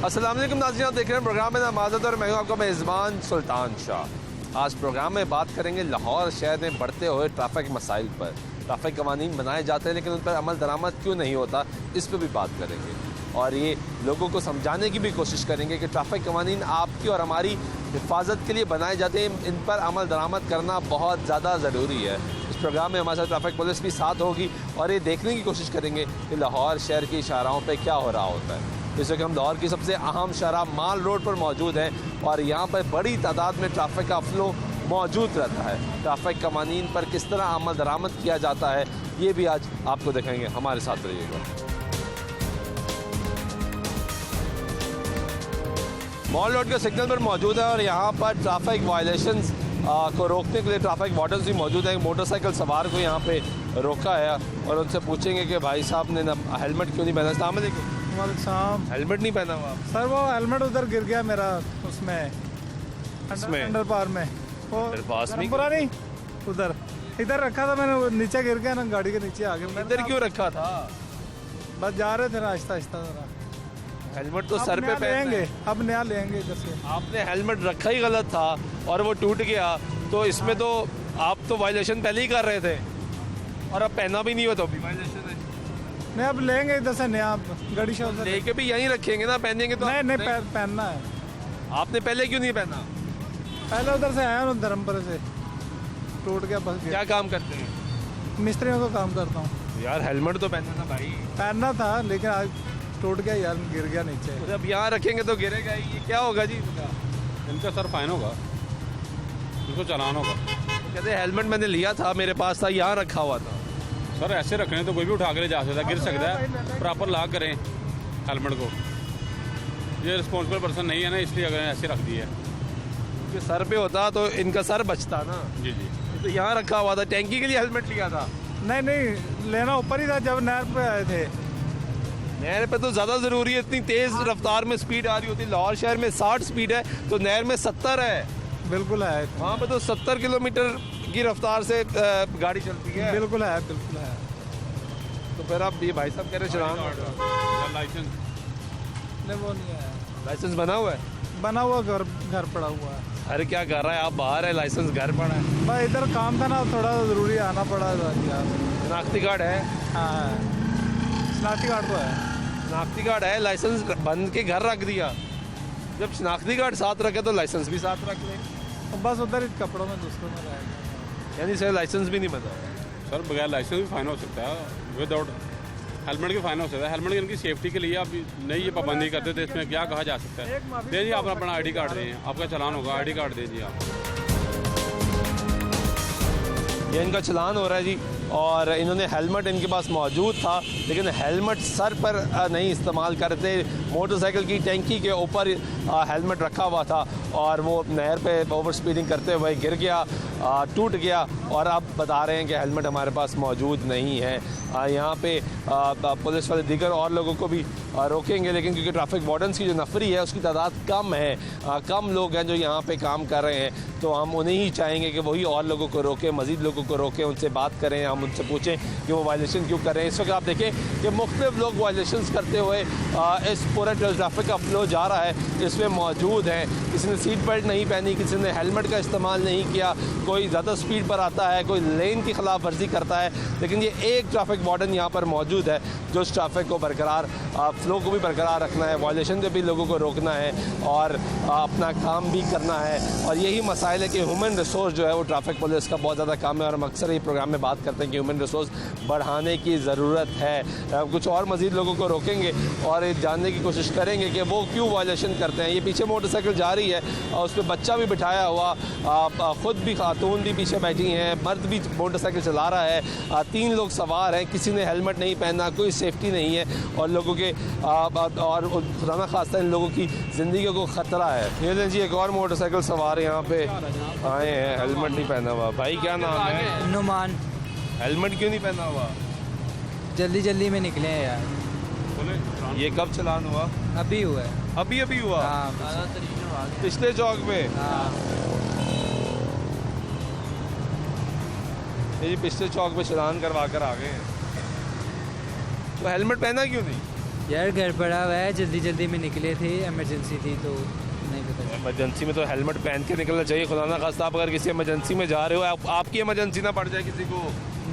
अस्सलाम वालेकुम नाज़रीन, आप देख रहे हैं प्रोग्राम में नमाज़त और मैं हूं आपका मेज़बान सुल्तान शाह। आज प्रोग्राम में बात करेंगे लाहौर शहर में बढ़ते हुए ट्रैफिक मसाइल पर। ट्रैफिक कवानीन बनाए जाते हैं लेकिन उन पर अमल दरामद क्यों नहीं होता, इस पर भी बात करेंगे और ये लोगों को समझाने की भी कोशिश करेंगे कि ट्रैफिक कवानीन आपकी और हमारी हिफाजत के लिए बनाए जाते हैं, इन पर अमल दरामद करना बहुत ज़्यादा ज़रूरी है। इस प्रोग्राम में हमारे साथ ट्रैफिक पुलिस भी साथ होगी और ये देखने की कोशिश करेंगे कि लाहौर शहर की शाहराहों पर क्या हो रहा होता है। इस वक्त हम लाहौर की सबसे अहम शाहराह माल रोड पर मौजूद हैं और यहाँ पर बड़ी तादाद में ट्रैफिक का फ्लो मौजूद रहता है। ट्रैफिक कवानीन पर किस तरह अमल दरामद किया जाता है, ये भी आज आपको दिखाएंगे, हमारे साथ रहिएगा। मॉल रोड के सिग्नल पर मौजूद है और यहाँ पर ट्रैफिक वायलेशंस को रोकने के लिए ट्रैफिक वार्डन्स भी मौजूद हैं। मोटरसाइकिल सवार को यहाँ पे रोका है और उनसे पूछेंगे कि भाई साहब ने ना हेलमेट क्यों नहीं पहना। अस्सलाम वालेकुम। वालेकुम। हेलमेट नहीं पहना हुआ आप? सर वो हेलमेट उधर गिर गया मेरा उसमें अंडर पार में, वो अंडरपास में? पूरा नहीं, उधर इधर रखा था मैंने, वो नीचे गिर गया ना, गाड़ी के नीचे आ गया। इधर क्यों रखा था? बस जा रहे थे ना आहिस्ता आहिस्ता जरा। हेलमेट तो सर पे लेंगे, अब नया लेंगे इधर से। आपने हेलमेट रखा ही गलत था और वो टूट गया, तो इसमें तो आप तो वायलेशन पहले ही कर रहे थे और अब पहना भी नहीं हो तो भी वायलेशन है। नहीं अब लेंगे इधर से नया, गाड़ी से उधर लेके भी यहीं रखेंगे ना, पहनेंगे तो? नहीं पहनना है। आपने पहले क्यों नहीं पहना? पहले उधर से आया ना धर्मपुर से, टूट गया बस। क्या काम करते हैं? मिस्त्रियों का काम करता हूँ यार हेलमेट तो पहनना था भाई। पहनना था लेकिन आज टूट गया यार, गिर गया नीचे। जब यहाँ रखेंगे तो गिरेगा ही। ये क्या होगा जी इनका? इनका सर फाइन होगा, इनको चालान होगा। कहते हेलमेट मैंने लिया था, मेरे पास था, यहाँ रखा हुआ था। सर ऐसे रखने तो कोई भी उठा कर जा सकता है, गिर सकता है। प्रॉपर लॉक करें हेलमेट को, ये रिस्पॉन्सिबल पर्सन नहीं है ना, इसलिए अगर ऐसे रख दिया है। क्योंकि सर पे होता तो इनका सर बचता ना। जी जी। तो यहाँ रखा हुआ था, टैंकी के लिए हेलमेट लिया था। नहीं लेना ऊपर ही था जब नहर पे आए थे। नहर पे तो ज़्यादा ज़रूरी है, इतनी तेज़ रफ्तार में स्पीड आ रही होती है। लाहौर शहर में 60 स्पीड है तो नहर में 70 है। बिल्कुल है, वहाँ पे तो 70 किलोमीटर की रफ्तार से गाड़ी चलती है। बिल्कुल है, बिल्कुल है। तो फिर आप ये भाई साहब कह रहे चलान लाइसेंस नहीं वो नहीं है, लाइसेंस बना हुआ है? बना हुआ घर पड़ा हुआ है। अरे क्या कर रहा है आप? बाहर है, लाइसेंस घर पड़ा है। भाई इधर काम था ना, थोड़ा ज़रूरी आना पड़ा यार। शनाख्ती कार्ड है? हाँ शनाख्ती कार्ड तो है। शनाख्ती कार्ड है, लाइसेंस बंद के घर रख दिया। जब शनाख्ती कार्ड साथ रखे तो लाइसेंस भी साथ रख लें। तो बस उधर ही कपड़ों में दूसरों में रहेगा। यानी सर लाइसेंस भी नहीं बता? सर बगैर लाइसेंस भी फाइन हो सकता है, विदाउट हेलमेट के फाइन हो सकता है। हेलमेट इनकी सेफ्टी के लिए आप नहीं ये पाबंदी करते तो इसमें क्या कहा जा सकता है? दे जी आप अपना आईडी कार्ड दें, आपका चालान होगा, आईडी कार्ड दे जी आप। ये इनका चलान हो रहा है जी और इन्होंने हेलमेट इनके पास मौजूद था लेकिन हेलमेट सर पर नहीं इस्तेमाल करते। मोटरसाइकिल की टैंकी के ऊपर हेलमेट रखा हुआ था और वो नहर पे ओवर स्पीडिंग करते हुए गिर गया, टूट गया और अब बता रहे हैं कि हेलमेट हमारे पास मौजूद नहीं है। यहाँ पे पुलिस वाले दीगर और लोगों को भी रोकेंगे लेकिन क्योंकि ट्रैफिक वार्डन्स की जो नफरी है उसकी तादाद कम है, कम लोग हैं जो यहाँ पे काम कर रहे हैं, तो हम उन्हें ही चाहेंगे कि वही और लोगों को रोकें, मज़ीद लोगों को रोकें, उनसे बात करें, हम उनसे पूछें कि वो वायलेशन क्यों कर रहे हैं। इस वक्त आप देखें कि मुख्तलिफ लोग वायलेशन करते हुए इस पूरे ट्रैफिक का फ्लो जा रहा है, इसमें मौजूद हैं। किसी ने सीट बेल्ट नहीं पहनी, किसी ने हेलमेट का इस्तेमाल नहीं किया, कोई ज़्यादा स्पीड पर आता है, कोई लेन की खिलाफ वर्जी करता है, लेकिन ये एक ट्रैफिक वार्डन यहाँ पर मौजूद है जो इस ट्रैफिक को बरकरार, फ्लो को भी बरकरार रखना है, वायलेशन से भी लोगों को रोकना है और अपना काम भी करना है। और यही मसाइल है कि ह्यूमन रिसोर्स जो है वो ट्रैफिक पुलिस का बहुत ज़्यादा काम है और हम अक्सर ये प्रोग्राम में बात करते हैं कि ह्यूमन रिसोर्स बढ़ाने की ज़रूरत है। कुछ और मज़ीद लोगों को रोकेंगे और जानने की कोशिश करेंगे कि वो क्यों वायलेशन करते हैं। ये पीछे मोटरसाइकिल जा रही है और उस पर बच्चा भी बिठाया हुआ, ख़ुद भी खातून भी पीछे बैठी हैं, मर्द भी मोटरसाइकिल चला रहा है, 3 लोग सवार हैं, किसी ने हेलमेट नहीं पहना, कोई सेफ्टी नहीं है और लोगों के और खुदा न खास्ता इन लोगों की ज़िंदगी को ख़तरा है। ये जी एक और मोटरसाइकिल सवार यहाँ पे आए हैं, हेलमेट नहीं पहना हुआ। भाई क्या नाम है? नुमान। हेलमेट क्यों नहीं पहना हुआ? जल्दी में निकले हैं यार। ये कब चलान हुआ? अभी हुआ है। अभी हुआ? हाँ पिछले चौक पे? हाँ। ये पिछले चौक पे चलान करवा कर आ गए हैं। तो हेलमेट पहना क्यों नहीं? यार घर पड़ा हुआ है, जल्दी जल्दी में निकले थे, इमरजेंसी थी तो नहीं पता। इमरजेंसी में तो हेलमेट पहन के निकलना चाहिए, खुदा ना खास्ता आप अगर किसी इमरजेंसी में जा रहे हो, आपकी इमरजेंसी ना पड़ जाए किसी को।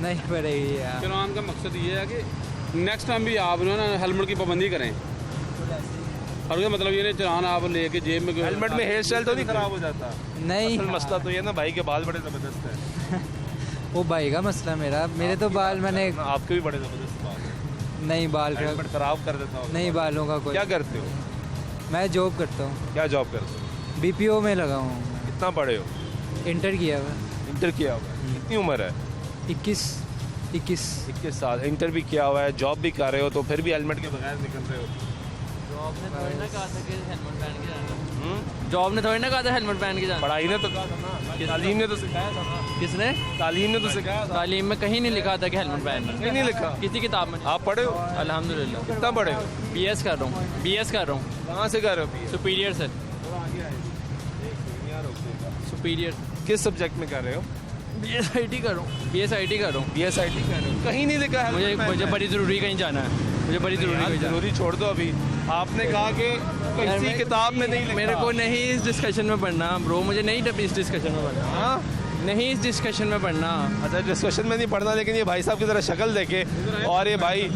नहीं पड़ेगी यार। चलान का मकसद ये है कि नेक्स्ट टाइम भी आप ना हेलमेट की पाबंदी करें। और उसका मतलब ये नहीं चलान आप लेके जेब में हेलमेट में हेयर स्टाइल तो नहीं खराब हो जाता? नहीं असल मसला तो ये ना भाई के बाल बड़े ज़बरदस्त हैं। वो भाई का मसला, मेरे तो बाल मैंने आपके भी बड़े ज़बरदस्त बाल हैं। नहीं बाल हेलमेट खराब कर देता हूँ। नहीं बालों का कोई। क्या करते हो? मैं जॉब करता हूँ, क्या जॉब करते हो? बीपीओ में लगा हूँ। कितना पढ़े हो? इंटर किया हुआ। इंटर किया हुआ है। कितनी उम्र है? 21 साल। इंटर भी किया हुआ है, जॉब भी कर रहे हो, तो फिर भी हेलमेट के बगैर निकल रहे हो। जॉब ने थोड़ी ना कहा था कि हेलमेट पहन के जाना। जॉब ने थोड़ी ना कहा था हेलमेट पहन के जाना। पढ़ाई ने तो कहा था ना, तालीम ने तो सिखाया था ना। किसने? तालीम ने तो सिखाया था। तालीम में कहीं नहीं लिखा था कि हेलमेट पहनना। कहीं नहीं लिखा। किसी किताब में। आप पढ़े हो? अल्हम्दुलिल्लाह। कितना पढ़े हो? बीएस कर रहा हूँ। बीएस कर रहा हूँ कहाँ से कर रहे हो? सुपीरियर से। सुपीरियर किस सब्जेक्ट में कर रहे हो? बीएसआईटी कर रहा हूँ। बीएसआईटी कर रहा हूँ। BSIT कर रहे हो? कहीं नहीं लिखा है मुझे बड़ी ज़रूरी कहीं जाना है। मुझे बड़ी ज़रूरी कहीं जाना है। जरूरी छोड़ दो अभी। आपने कहा कि किसी किताब में नहीं लिखा। मेरे को नहीं इस डिस्कशन में पढ़ना ब्रो, मुझे नहीं इस डिस्कशन में पढ़ना। हाँ? नहीं इस डिस्कशन में पढ़ना। अच्छा डिस्कशन में नहीं पढ़ना, लेकिन ये भाई साहब की तरह शक्ल देखे और ये भाई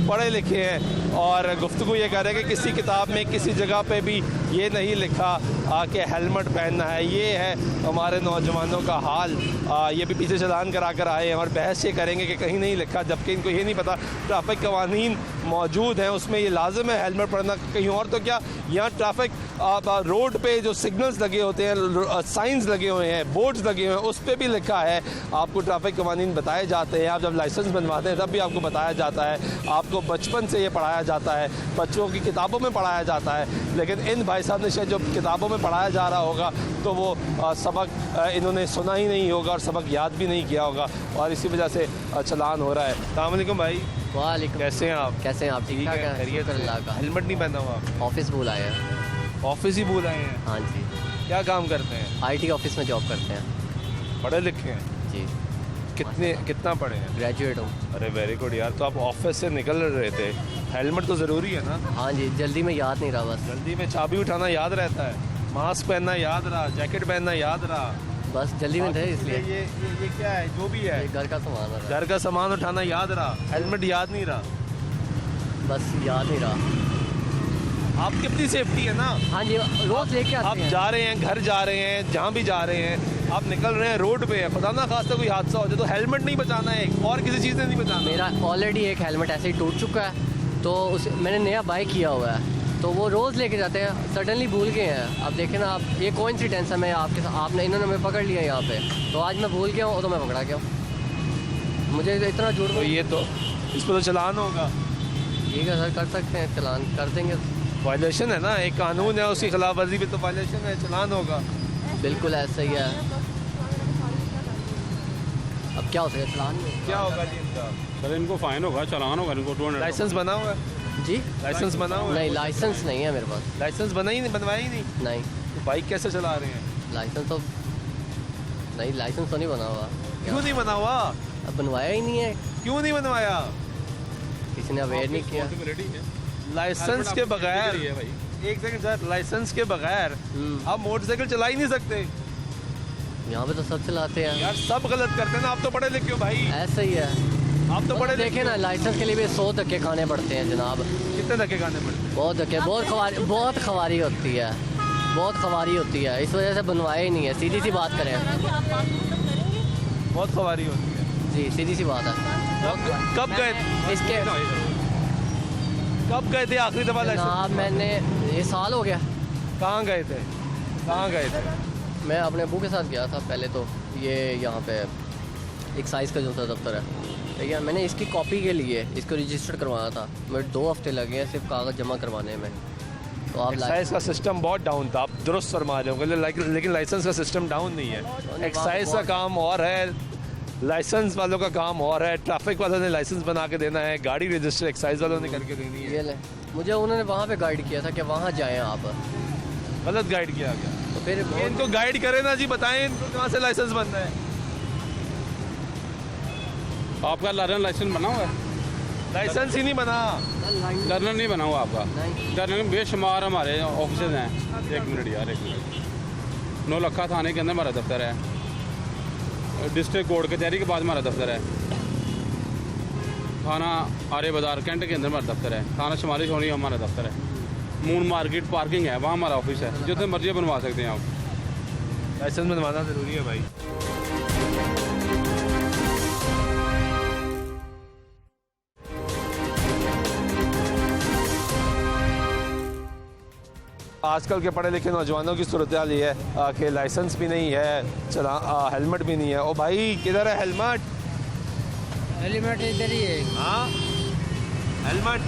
पढ़े लिखे हैं और गुफ्तगू ये कह रहे हैं कि किसी किताब में किसी जगह पे भी ये नहीं लिखा कि हेलमेट पहनना है। ये है हमारे नौजवानों का हाल। ये भी पीछे चलान करा कर आए हैं और बहस ये करेंगे कि कहीं नहीं लिखा, जबकि इनको ये नहीं पता ट्रैफिक कवानीन मौजूद हैं, उसमें ये लाजिम है हेलमेट पहनना। कहीं और तो क्या, यहाँ ट्रैफिक रोड पे जो सिग्नल्स लगे होते हैं, साइंस लगे हुए हैं, बोर्ड्स लगे हुए हैं, उस पर भी लिखा है। आपको ट्रैफिक कवानीन बताए जाते हैं। आप जब लाइसेंस बनवाते हैं तब भी आपको बताया जाता है। आपको बचपन से ये पढ़ाया जाता है, बच्चों की किताबों में पढ़ाया जाता है। लेकिन इन भाई साहब ने शायद जो किताबों में पढ़ाया जा रहा होगा तो वो सबक इन्होंने सुना ही नहीं होगा और सबक याद भी नहीं किया होगा, और इसी वजह से चलान हो रहा है। अस्सलाम वालेकुम भाई। वालेकुम। कैसे हैं आप? कैसे हैं आप? ठीक ठाक हैं? खैरियत शुक्र अल्लाह का। हेलमेट नहीं पहना हुआ आप? ऑफिस भूल आए हैं। ऑफिस ही भूल आए हैं? हाँ जी। क्या काम करते हैं? आईटी ऑफिस में जॉब करते हैं। पढ़े लिखे हैं? जी। कितना पढ़े हैं? ग्रेजुएट हूँ। अरे वेरी गुड यार। तो आप ऑफिस से निकल रहे थे, हेलमेट तो ज़रूरी है ना? हाँ जी, जल्दी में याद नहीं रहा बस। जल्दी में चाबी उठाना याद रहता है, मास्क पहनना याद रहा, जैकेट पहनना याद रहा। बस जल्दी में थे इसलिए। ये क्या है जो भी है? ये घर का सामान है। घर का सामान उठाना याद रहा, हेलमेट याद नहीं रहा। बस याद नहीं रहा। आपकी अपनी सेफ्टी है ना? हाँ जी, रोज लेके आप आते हैं। जा रहे हैं, घर जा रहे हैं, जहाँ भी जा रहे हैं, आप निकल रहे हैं, रोड पे है, खुदा ना खास्ता कोई हादसा हो जाए तो हेलमेट नहीं बचाना है और किसी चीज़ ने नहीं बचाना। मेरा ऑलरेडी एक हेलमेट ऐसे ही टूट चुका है, तो उस मैंने नया बाय किया हुआ है, तो वो रोज़ लेके जाते हैं, सडनली भूल गए हैं। अब देखें ना आप, ये कोइंसिडेंस है, मैं आपके साथ आपने इन्होंने मैं पकड़ लिया यहाँ पे, तो आज मैं भूल गया हूँ तो मैं पकड़ा गया हूँ। मुझे इतना झूठ तो ये तो इस पर तो चलान होगा। ठीक है सर, कर सकते हैं, चलान कर देंगे। वायलेशन है ना, एक कानून है, उसकी खिलाफ वर्जी पे तो वायलेशन है, चलान होगा। बिल्कुल ऐसा ही है। अब क्या हो सके, चलान में क्या होगा जी इनका? सर इनको फाइन होगा, चलान होगा इनको 200। लाइसेंस बना हुआ है? जी, लाइसेंस बना हुआ है? नहीं लाइसेंस नहीं है मेरे पास। लाइसेंस बनवाया ही नहीं? नहीं तो बाइक कैसे चला रहे हैं? लाइसेंस तो नहीं, लाइसेंस तो नहीं बना हुआ। क्यों नहीं बना हुआ? अब बनवाया ही नहीं है, क्यों नहीं बनवाया? किसी ने अवेयर नहीं किया। लाइसेंस के बगैर, एक सेकंड सर, लाइसेंस के बगैर आप मोटरसाइकिल चला ही नहीं सकते। यहाँ पे तो सब चलाते हैं यार सब गलत करते हैं ना, आप तो पढ़े लिखे हो भाई। ऐसा ही है। आप तो पढ़े लिखे देखे ना, लाइसेंस के लिए भी 100 धक्के खाने पड़ते हैं जनाब। कितने धक्के खाने पड़ते हैं? बहुत धक्के, बहुत खवारी होती है, बहुत खवारी होती है, इस वजह से बनवाया ही नहीं है। सीधी सी बात करें, बहुत सवारी होती है जी, सीधी सी बात है। कब गए इसके कब गए थे आखिरी दफा लाइसेंस? जनाब मैंने, ये साल हो गया। कहाँ गए थे? कहाँ गए थे? मैं अपने अबू के साथ गया था पहले, तो ये यहाँ पे एक्साइज का जो था दफ्तर है, ठीक है। मैंने इसकी कॉपी के लिए इसको रजिस्टर करवाया था, मेरे 2 हफ्ते लगे हैं सिर्फ कागज़ जमा करवाने में। तो आप एक्साइज का सिस्टम बहुत डाउन था, आप दुरुस्त फरमा रहे होंगे, लेकिन लाइसेंस का सिस्टम डाउन नहीं है। एक्साइज का काम और है, लाइसेंस वालों का काम और है। ट्रैफिक वालों ने लाइसेंस बना के देना है, गाड़ी रजिस्टर एक्साइज वालों ने करके देनी है। ये ले, मुझे उन्होंने वहाँ पे गाइड किया था कि वहाँ जाएं आप। गलत गाइड किया गया। तो फिर इनको गाइड करें ना जी, बताएं इनको कहाँ से लाइसेंस बनना है। आपका लर्नर लाइसेंस बना हुआ है? लाइसेंस ही नहीं बना। जर्नल नहीं बना हुआ आपका? जर्नल में बेशुमार हमारे ऑफिस हैं। एक मिनट यार, एक मिनट। नौलखा थाने के अंदर हमारा दफ्तर है, डिस्ट्रिक्ट कोर्ट कचहरी के बाद हमारा दफ्तर है, थाना आर्य बाजार कैंट के अंदर हमारा दफ्तर है, थाना शुमारी सोनी हमारा दफ्तर है, मून मार्केट पार्किंग है, वहाँ हमारा ऑफिस है। जितने मर्जी बनवा सकते हैं आप। लाइसेंस बनवाना ज़रूरी है भाई। आजकल के पढ़े लिखे नौजवानों की सूरत हाल ये है कि लाइसेंस भी नहीं है, हेलमेट भी नहीं है। ओ भाई किधर है हेलमेट? हेलमेट इधर ही है। हाँ, हेलमेट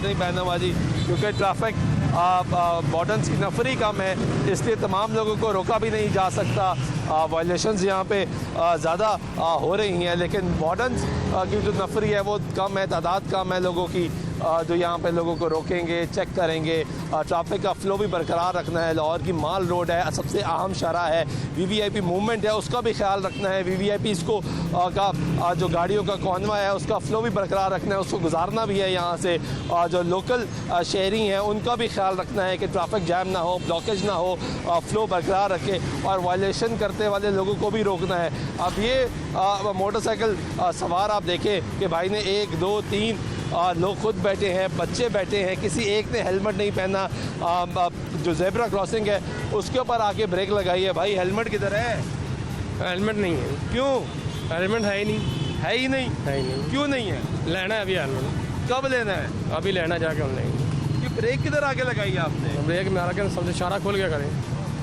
नहीं पहना हुआ जी, क्योंकि ट्रैफिक वार्डन्स की नफरी कम है, इसलिए तमाम लोगों को रोका भी नहीं जा सकता। वायलेशंस यहाँ पे ज़्यादा हो रही हैं, लेकिन वार्डन्स की जो नफरी है वो कम है, तादाद कम है लोगों की जो यहाँ पे लोगों को रोकेंगे, चेक करेंगे। ट्रैफिक का फ्लो भी बरकरार रखना है। लाहौर की माल रोड है, सबसे अहम शहरा है, वीवीआईपी मूवमेंट है, उसका भी ख्याल रखना है। वीवीआईपी का जो गाड़ियों का कॉन्वा है उसका फ्लो भी बरकरार रखना है, उसको गुजारना भी है यहाँ से। जो लोकल शहरी हैं उनका भी ख्याल रखना है कि ट्रैफिक जैम ना हो, ब्लॉकेज ना हो, फ्लो बरकरार रखे, और वायलेशन करते वाले लोगों को भी रोकना है। अब ये मोटरसाइकिल सवार आप देखें कि भाई ने 1 2 3 लोग खुद बैठे हैं, बच्चे बैठे हैं, किसी एक ने हेलमेट नहीं पहना। जो ज़ेब्रा क्रॉसिंग है उसके ऊपर आके ब्रेक लगाई है। भाई हेलमेट किधर है? हेलमेट नहीं है। क्यों? हेलमेट है ही नहीं। है ही नहीं? क्यों नहीं है? लेना है अभी हेलमेट। कब लेना है? अभी लेना जाके हम लेंगे। ये ब्रेक किधर आके लगाई है आपने? ब्रेक में आके सबसे इशारा खोल गया करें।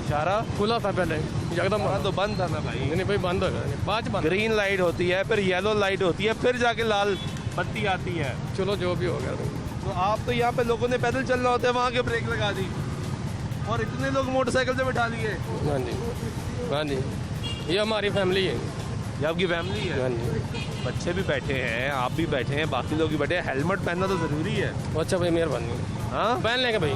इशारा खुला था पहले, एकदम तो बंद था ना भाई। नहीं भाई, बंद हो गया। 5 बंद। ग्रीन लाइट होती है, फिर येलो लाइट होती है, फिर जाके लाल बत्ती आती है। चलो जो भी हो गया भाई। तो आप तो यहाँ पे लोगों ने पैदल चलना होता है, वहाँ के ब्रेक लगा दी और इतने लोग मोटरसाइकिल से बैठा लिए। हाँ जी, हाँ जी, ये हमारी फैमिली है। ये आपकी फैमिली है? हाँ जी। बच्चे भी बैठे हैं, आप भी बैठे हैं, बाकी लोग भी बैठे हैं। हेलमेट पहनना तो ज़रूरी है। अच्छा भाई, मेहरबानी। हाँ, पहन लेंगे भाई।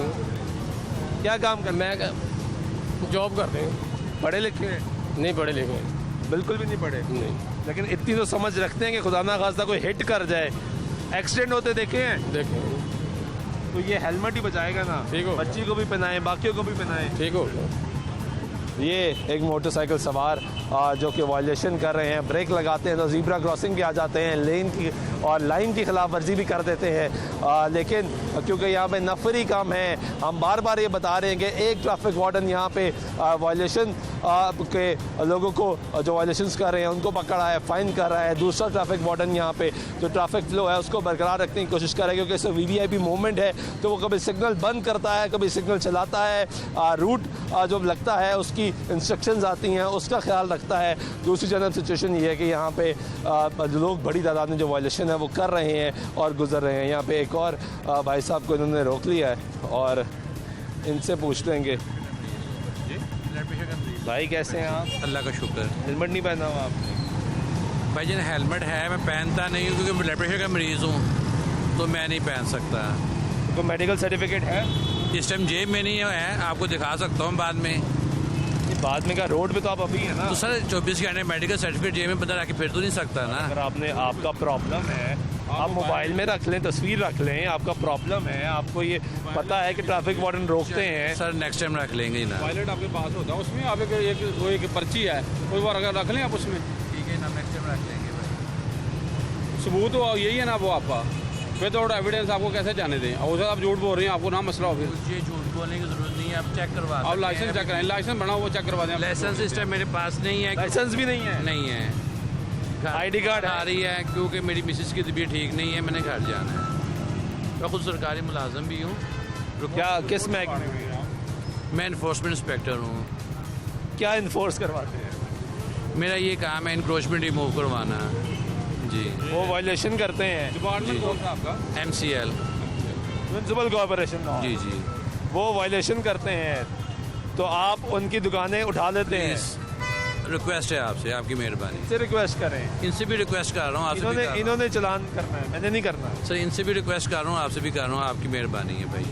क्या काम करना मैं जॉब करते हैं। पढ़े लिखे हैं? नहीं पढ़े लिखे। बिल्कुल भी नहीं पढ़े। नहीं। लेकिन इतनी तो समझ रखते हैं कि खुदा ना खास्ता कोई हिट कर जाए, एक्सीडेंट होते देखे हैं? देखें तो ये हेलमेट ही बचाएगा ना। ठीक हो। बच्ची को भी पहनाएं, बाकियों को भी पहनाएं। ठीक हो गया। ये एक मोटरसाइकिल सवार जो कि वायलेशन कर रहे हैं, ब्रेक लगाते हैं तो ज़ीब्रा क्रॉसिंग पे आ जाते हैं, लेन की और लाइन की खिलाफ वर्जी भी कर देते हैं। लेकिन क्योंकि यहाँ पे नफरी कम है, हम बार बार ये बता रहे हैं कि एक ट्रैफिक वार्डन यहाँ पे वायलेशन के लोगों को जो वायलेशंस कर रहे हैं उनको पकड़ रहा है, फ़ाइन कर रहा है। दूसरा ट्रैफिक वार्डन यहाँ पे जो ट्रैफिक फ्लो है उसको बरकरार रखने की कोशिश कर रहा है, क्योंकि इससे वीवीआईपी मूवमेंट है तो वो कभी सिग्नल बंद करता है, कभी सिग्नल चलाता है, रूट जो लगता है उसकी इंस्ट्रक्शंस आती हैं उसका ख्याल रखता है। दूसरी जनरल सिचुएशन ये है कि यहाँ पे लोग बड़ी तादाद में जो वायलेशन है वो कर रहे हैं और गुजर रहे हैं। यहाँ पे एक और भाई साहब को इन्होंने रोक लिया है और इनसे पूछ लेंगे। भाई कैसे हैं आप? अल्लाह का शुक्र। हेलमेट नहीं पहना हुआ आपने? भाई जिन हेलमेट है मैं पहनता नहीं हूँ क्योंकि ब्लड प्रेशर का मरीज़ हूँ, तो मैं नहीं पहन सकता। तो मेडिकल सर्टिफिकेट है? इस टाइम जेब में नहीं है, आपको दिखा सकता हूँ बाद में। बाद में का रोड पे तो आप अभी है ना। तो सर 24 घंटे मेडिकल सर्टिफिकेट जेब में बंदा रख के फिर तो नहीं सकता ना। अगर आपका प्रॉब्लम है, आप मोबाइल में रख लें, तस्वीर रख लें, आपका प्रॉब्लम है, आपको ये पता है कि ट्रैफिक वार्डन रोकते हैं। सर नेक्स्ट टाइम रख लेंगे ना। पायलट आपके पास होता है, उसमें आप एक पर्ची है, कोई बार अगर रख लें आप उसमें। ठीक है ना, नेक्स्ट टाइम रख लेंगे भाई। सबूत यही है ना वो आपका, विदाउट एविडेंस आपको कैसे जाने दें? और आप झूठ बोल रहे हैं, आपको ना मसला हो। फिर ये झूठ बोलने की जरूरत नहीं है, आप चेक करवा आप लाइसेंस चेक कराएं, लाइसेंस बना हुआ चेक करवा दें। लाइसेंस इस टाइम मेरे पास नहीं है। लाइसेंस भी नहीं है? नहीं है। आईडी कार्ड आ रही है क्योंकि मेरी मिसेस की तबीयत ठीक नहीं है, मैंने घर जाना है। मैं खुद सरकारी मुलाजम भी हूँ। क्या किस महकमे में? मैं इन्फोर्समेंट इंस्पेक्टर हूँ। क्या इन्फोर्स करवाते हैं? मेरा ये काम है इंक्रोचमेंट रिमूव करवाना जी। वो वायलेशन करते हैं। डिपार्टमेंट कौन सा आपका? MCL municipal corporation. जी जी। वो वायलेशन करते हैं तो आप उनकी दुकानें उठा लेते हैं। रिक्वेस्ट है आपसे, आपकी मेहरबानी से रिक्वेस्ट करें। इनसे भी रिक्वेस्ट कर रहा हूँ, आपसे भी कर रहा हूँ। इन्होंने चलान करना है, मैंने नहीं करना। सर इनसे भी रिक्वेस्ट कर रहा हूँ, आपसे भी कर रहा हूँ, आपकी मेहरबानी है भाई।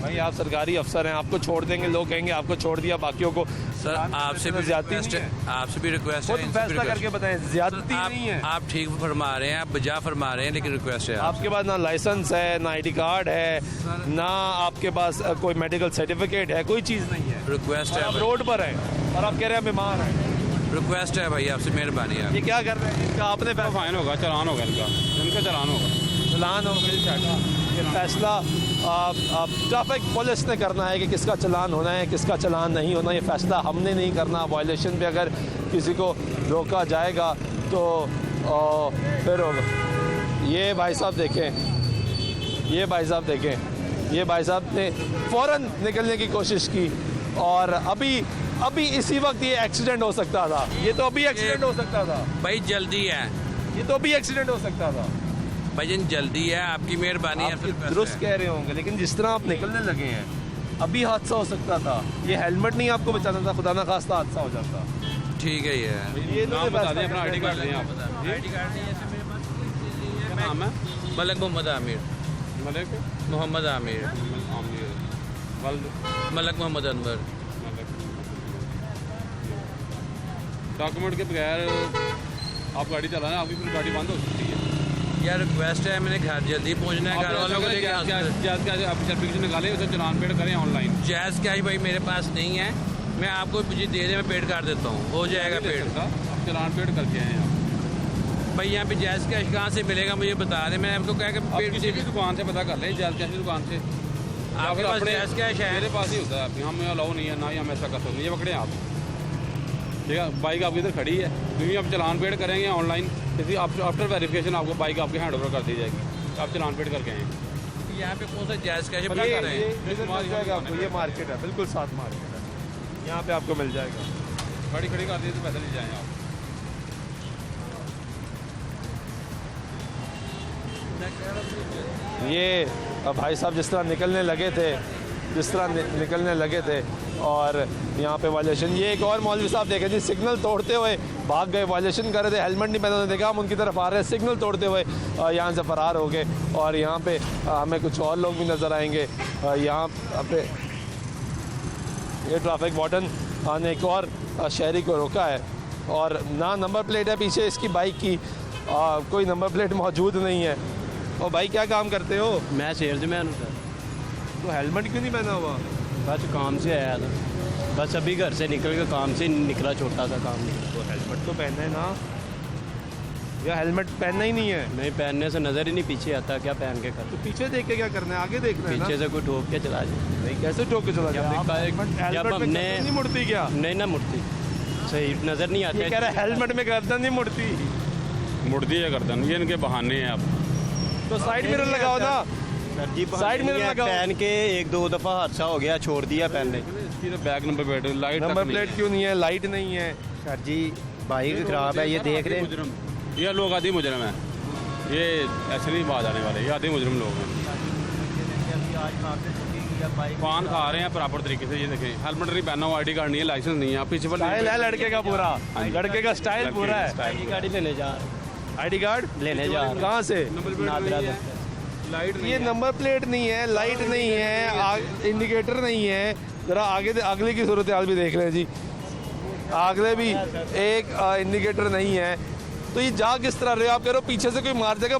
भाई आप सरकारी अफसर हैं, आपको छोड़ देंगे, लोग कहेंगे आपको छोड़ दिया, बाकियों को सर आपसे भी ज्यादती रिक्वेस्ट नहीं है, आपसे भी रिक्वेस्ट है, खुद इनसे भी फैसला रिक्वेस्ट करके बताएं, ज्यादती है। नहीं है। आप ठीक फरमा रहे हैं, आप बजा फरमा रहे हैं, लेकिन रिक्वेस्ट है आपके पास ना लाइसेंस है, ना आईडी कार्ड है, ना आपके पास कोई मेडिकल सर्टिफिकेट है, कोई चीज़ नहीं है। रिक्वेस्ट और आप है, रोड पर हैं और आप कह रहे हैं बीमार हैं। रिक्वेस्ट है भाई आपसे, मेहरबानी है। ये क्या कर रहे हैं? इनका आपने इनका फाइन होगा, चालान होगा, इनका चालान होगा। चलान हो ये फैसला आप ट्रैफिक पुलिस ने करना है कि किसका चलान होना है, किसका चलान नहीं होना। ये फैसला हमने नहीं करना। वायलेशन पे अगर किसी को रोका जाएगा तो फिर होगा। ये भाई साहब देखें, ये भाई साहब देखें, ये भाई साहब ने फ़ौरन निकलने की कोशिश की और अभी इसी वक्त ये एक्सीडेंट हो सकता था। ये तो अभी एक्सीडेंट हो सकता था। भाई जल्दी है, ये तो अभी एक्सीडेंट हो सकता था। भाईजान जल्दी है, आपकी मेहरबानी है। आप फिर रिक्वेस्ट दुरुस्त है। कह रहे होंगे, लेकिन जिस तरह आप निकलने लगे हैं अभी हादसा हो सकता था। ये हेलमेट नहीं आपको बचाना था, खुदा ना खास्ता हादसा हो जाता। ठीक है ये ये नाम बता दें, अपना आईडी कार्ड दें आप। आईडी कार्ड नहीं है ऐसे मेरे पास। क्या नाम है? मलक मोहम्मद आमिर, मलिक मोहम्मद आमिर, आमिर, वल्द मलक मोहम्मद अनवर। डॉक्यूमेंट के बगैर आप गाड़ी चलाना, आपकी पूरी गाड़ी बंद हो सकती है। यार रिक्वेस्ट है, मैंने घर जल्दी पहुंचना है, घर वालों को लेके आप सर्टिफिकेट निकालें, उसे चलान पेड करें ऑनलाइन। जैज़ कैश भाई मेरे पास नहीं है, मैं आपको मुझे दे दे, मैं पेड कर देता हूँ, हो जाएगा पेड। आप चलान पेड करके आए आप। भाई यहाँ पे जैज़ कैश कहाँ से मिलेगा मुझे बता दें, मैं आपको कह के आप पेड किसी भी दुकान से पता कर लें, जैज़ कैश की दुकान से। आपके पास जैज़ कैश है? मेरे पास ही होता है, हम अलाउ नहीं है, ना ही हम ऐसा कर सकते। ये पकड़े आप, ठीक है। बाइक आपकी इधर खड़ी है, क्योंकि आप चलान पेड करेंगे ऑनलाइन, किसी आफ्टर वेरिफिकेशन आपको बाइक आपके हैंड ओवर कर दी जाएगी। आप चलान पेड करके आए। यहाँ पे कौन सा जैज़ कैश पता कर रहे हैं? मिल जाएगा आपको। ये मार्केट है, बिल्कुल साथ मार्केट है, यहाँ पे आपको मिल जाएगा। गाड़ी खड़ी कर दी तो पैसे ले जाएँ आप। ये भाई साहब जिस तरह निकलने लगे थे, निकलने लगे थे और यहाँ पे वायलेशन। ये एक और मौलवी साहब देखे जी, सिग्नल तोड़ते हुए भाग गए, वायलेशन कर रहे थे, हेलमेट नहीं पहना उन्होंने देखा, हम उनकी तरफ आ रहे हैं, सिग्नल तोड़ते हुए यहाँ से फरार हो गए। और यहाँ पे हमें कुछ और लोग भी नज़र आएंगे। यहाँ पे ये ट्रैफिक वार्डन ने एक और शहरी को रोका है और ना नंबर प्लेट है पीछे इसकी बाइक की, कोई नंबर प्लेट मौजूद नहीं है। और भाई क्या काम करते हो? मैं सेल्समैन हूँ सर। तो हेलमेट क्यों नहीं पहना हुआ? बस काम से आया था, बस अभी घर से निकल के काम से निकला, छोटा सा काम निकला। तो हेलमेट तो पहनना है ना, या हेलमेट पहनना ही नहीं है? नहीं, पहनने से नज़र ही नहीं पीछे आता, क्या पहन के कर। तो पीछे देख के क्या करना है, आगे देखना है ना। पीछे से कोई ठोक के चला जाए। नहीं, कैसे ठोक के चला जाए? जब हमने नहीं मुड़ती क्या? नहीं ना मुड़ती, सही नज़र नहीं ये कह आता। रहा है हेलमेट में गर्दन नहीं मुड़ती। मुड़ती है गर्दन, ये इनके बहाने हैं। आप तो साइड मिरर लगाओ ना, सर जी साइड मिरर लगाओ। पहन के एक दो दफ़ा हादसा हो गया, छोड़ दिया पहनने। इसकी तो back number plate, light number plate क्यों नहीं है, लाइट नहीं है? सर जी बाइक ख़राब है, ये देख रहे हैं। ये लोग आदि मुजरम है, ये ऐसे नहीं बात आने वाले, ये आदि मुजरम लोग हैं। पान खा रहे हैं प्रॉपर तरीके से। ये देखें, हेलमेट नहीं पहना हुआ, आईडी कार्ड नहीं है, लाइसेंस नहीं है, आप पीछे स्टाइल है लड़के का पूरा, लड़के का स्टाइल पूरा है। आईडी कार्ड ही लेने जा, आईडी कार्ड लेने जा रहे हैं। कहाँ से? नादरा दफ्तर। लाइट ये नंबर प्लेट नहीं है, लाइट नहीं है, इंडिकेटर नहीं है। जरा आगे अगले की सूरत हाल भी देख रहे हैं जी, अगले भी एक इंडिकेटर नहीं है। तो ये जा किस तरह रहे हो? आप कह रहे हो पीछे से कोई मार देगा,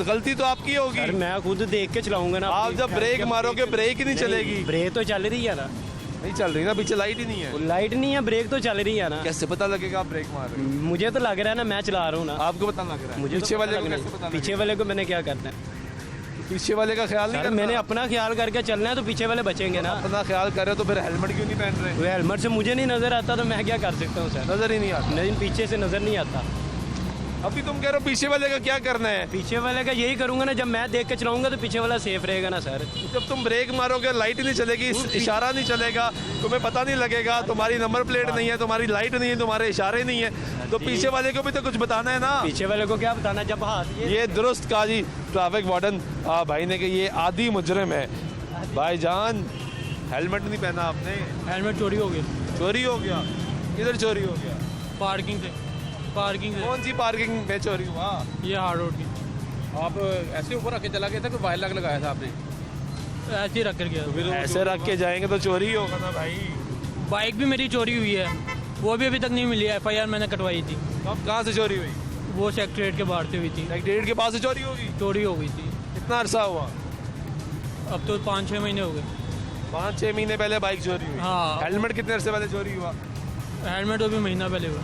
गलती तो आपकी होगी। सर मैं खुद देख के चलाऊंगा ना। आप जब ब्रेक मारोगे ब्रेक ही नहीं चलेगी। ब्रेक तो चल रही है ना। नहीं चल रही ना, पीछे लाइट ही नहीं है। लाइट नहीं है, ब्रेक तो चल रही है ना। कैसे पता लगेगा आप ब्रेक मार रहे हो? मुझे तो लग रहा है ना, मैं चला रहा हूँ ना। आपको पता लग रहा है? मुझे पीछे तो वाले पता को लग कैसे नहीं। पता पीछे लगेगा? वाले को मैंने क्या करना है? पीछे वाले का ख्याल नहीं सर करना? मैंने अपना ख्याल करके चलना है, तो पीछे वाले बचेंगे ना। अपना ख्याल कर रहे हो तो फिर हेलमेट क्यों नहीं पहन रहे? वो हेलमेट से मुझे नहीं नजर आता, तो मैं क्या कर सकता हूँ सर? नजर ही नहीं आता। लेकिन पीछे से नजर नहीं आता। अभी तुम कह रहे हो पीछे वाले का क्या करना है? पीछे वाले का यही करूंगा ना, जब मैं देख के चलाऊंगा तो पीछे वाला सेफ रहेगा ना सर। जब तुम ब्रेक मारोगे लाइट नहीं चलेगी, इशारा नहीं चलेगा, तुम्हें पता नहीं लगेगा, तुम्हारी नंबर प्लेट नहीं है, तुम्हारी लाइट नहीं है, तुम्हारे इशारे नहीं है, तो पीछे वाले को भी तो कुछ बताना है ना। पीछे वाले को क्या बताना जब हाथ ये दुरुस्त कहा जी ट्रैफिक वार्डन भाई ने कि ये आदि मुजरिम है। भाईजान हेलमेट नहीं पहना आपने, हेलमेट चोरी हो गया, चोरी हो गया। किधर चोरी हो गया? पार्किंग से कौन सी पार्किंग में चोरी हुआ? ये हार्ड रोड की, आप ऐसे ऊपर रख के चला गया था कि वायर लगाया था आपने? ऐसे ही रख कर गया। ऐसे रख के जाएंगे तो चोरी ही होगा ना भाई। बाइक भी मेरी चोरी हुई है, वो भी अभी तक नहीं मिली है। FIR मैंने कटवाई थी। तो अब कहाँ से चोरी हुई? वो सेक्रेटरीट के बाहर से हुई थी। सेक्रेटरीट के पास से चोरी होगी? चोरी हो गई थी। कितना अरसा हुआ? अब तो 5-6 महीने हो गए। 5-6 महीने पहले बाइक चोरी हुई। हाँ। हेलमेट कितने अरसे पहले चोरी हुआ? हेलमेट अभी महीना पहले हुआ।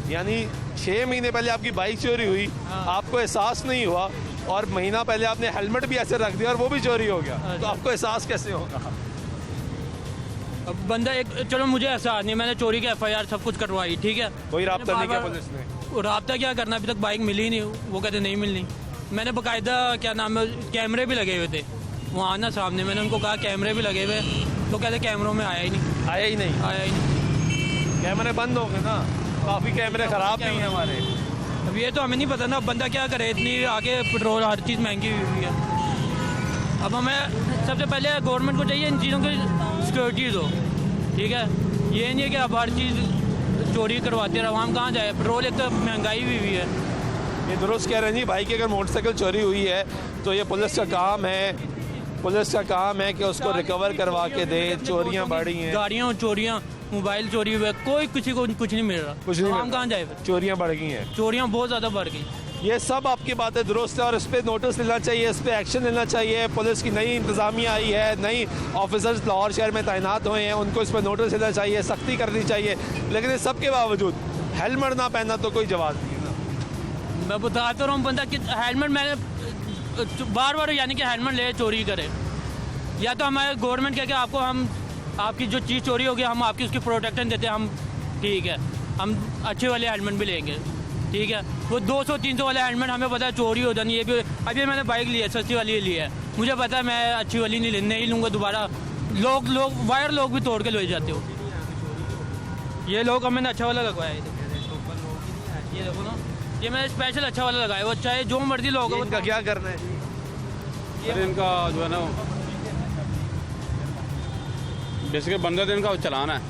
यानी 6 महीने पहले आपकी बाइक चोरी हुई, हाँ। आपको एहसास नहीं हुआ, और महीना पहले आपने हेलमेट भी ऐसे रख दिया और वो भी चोरी हो गया। तो आपको एहसास कैसे होगा? अब बंदा एक, चलो मुझे एहसास नहीं, मैंने चोरी का FIR सब कुछ कटवाई, ठीक है। कोई राब्ता नहीं किया बार-बार- पुलिस ने? वो राब्ता क्या करना, अभी तक बाइक मिली ही नहीं। वो कहते नहीं मिलनी। मैंने बाकायदा क्या नाम है, कैमरे भी लगे हुए थे वहाँ ना सामने। मैंने उनको कहा कैमरे भी लगे हुए, तो कहते कैमरों में आया ही नहीं। आया ही नहीं? आया ही नहीं। कैमरे बंद हो गए ना, काफ़ी कैमरे ख़राब नहीं है हमारे। अब ये तो हमें नहीं पता ना, अब बंदा क्या करे, इतनी आगे पेट्रोल हर चीज़ महंगी हुई है। अब हमें सबसे पहले गवर्नमेंट को चाहिए इन चीज़ों की सिक्योरिटी दो, ठीक है। ये नहीं है कि अब हर चीज़ चोरी करवाते रहो, हम कहाँ जाए। पेट्रोल एक तो महंगाई भी हुई है। ये दुरुस्त कह रहे हैं जी भाई कि अगर मोटरसाइकिल चोरी हुई है तो ये पुलिस का काम है, पुलिस का काम है कि उसको रिकवर करवा के दे। चोरियां बढ़ी हैं, गाड़ियाँ चोरियाँ, मोबाइल चोरी हुए, कोई किसी को कुछ नहीं मिल रहा। कुछ नहीं हम मिल रहा। कहाँ जाए फिर? चोरियां बढ़ गई हैं। चोरियाँ बहुत ज़्यादा बढ़ गई। ये सब आपकी बातें दुरुस्त है और इस पर नोटिस लेना चाहिए, इस पर एक्शन लेना चाहिए। पुलिस की नई इंतज़ामिया आई है, नई ऑफिसर्स लाहौर शहर में तैनात हुए हैं, उनको इस पर नोटिस लेना चाहिए, सख्ती करनी चाहिए। लेकिन इस सब के बावजूद हेलमेट ना पहनना तो कोई जवाब नहीं है ना। मैं बता तो रहा हूँ, बंदा कि हेलमेट मैंने बार बार यानी कि हेलमेट ले चोरी करे, या तो हमारे गवर्नमेंट कह के आपको हम आपकी जो चीज़ चोरी होगी हम आपकी उसकी प्रोटेक्शन देते हैं, हम ठीक है, हम अच्छे वाले हेलमेट भी लेंगे, ठीक है। वो 200-300 वाले हेलमेट हमें पता है चोरी हो जानी। ये भी अभी मैंने बाइक ली है, सस्ती वाली ली है, मुझे पता है मैं अच्छी वाली नहीं लूँगा दोबारा। लोग वायर लोग भी तोड़ के ले जाते हो। ये लोग अब मैंने अच्छा वाला लगवाया है, ये देखो ना, ये मैंने स्पेशल अच्छा वाला लगाया। वो चाहे जो मर्जी लोग हो, इनका क्या करना है? अरे इनका जो है ना बेसिकली बंदा तो इनका चलाना है,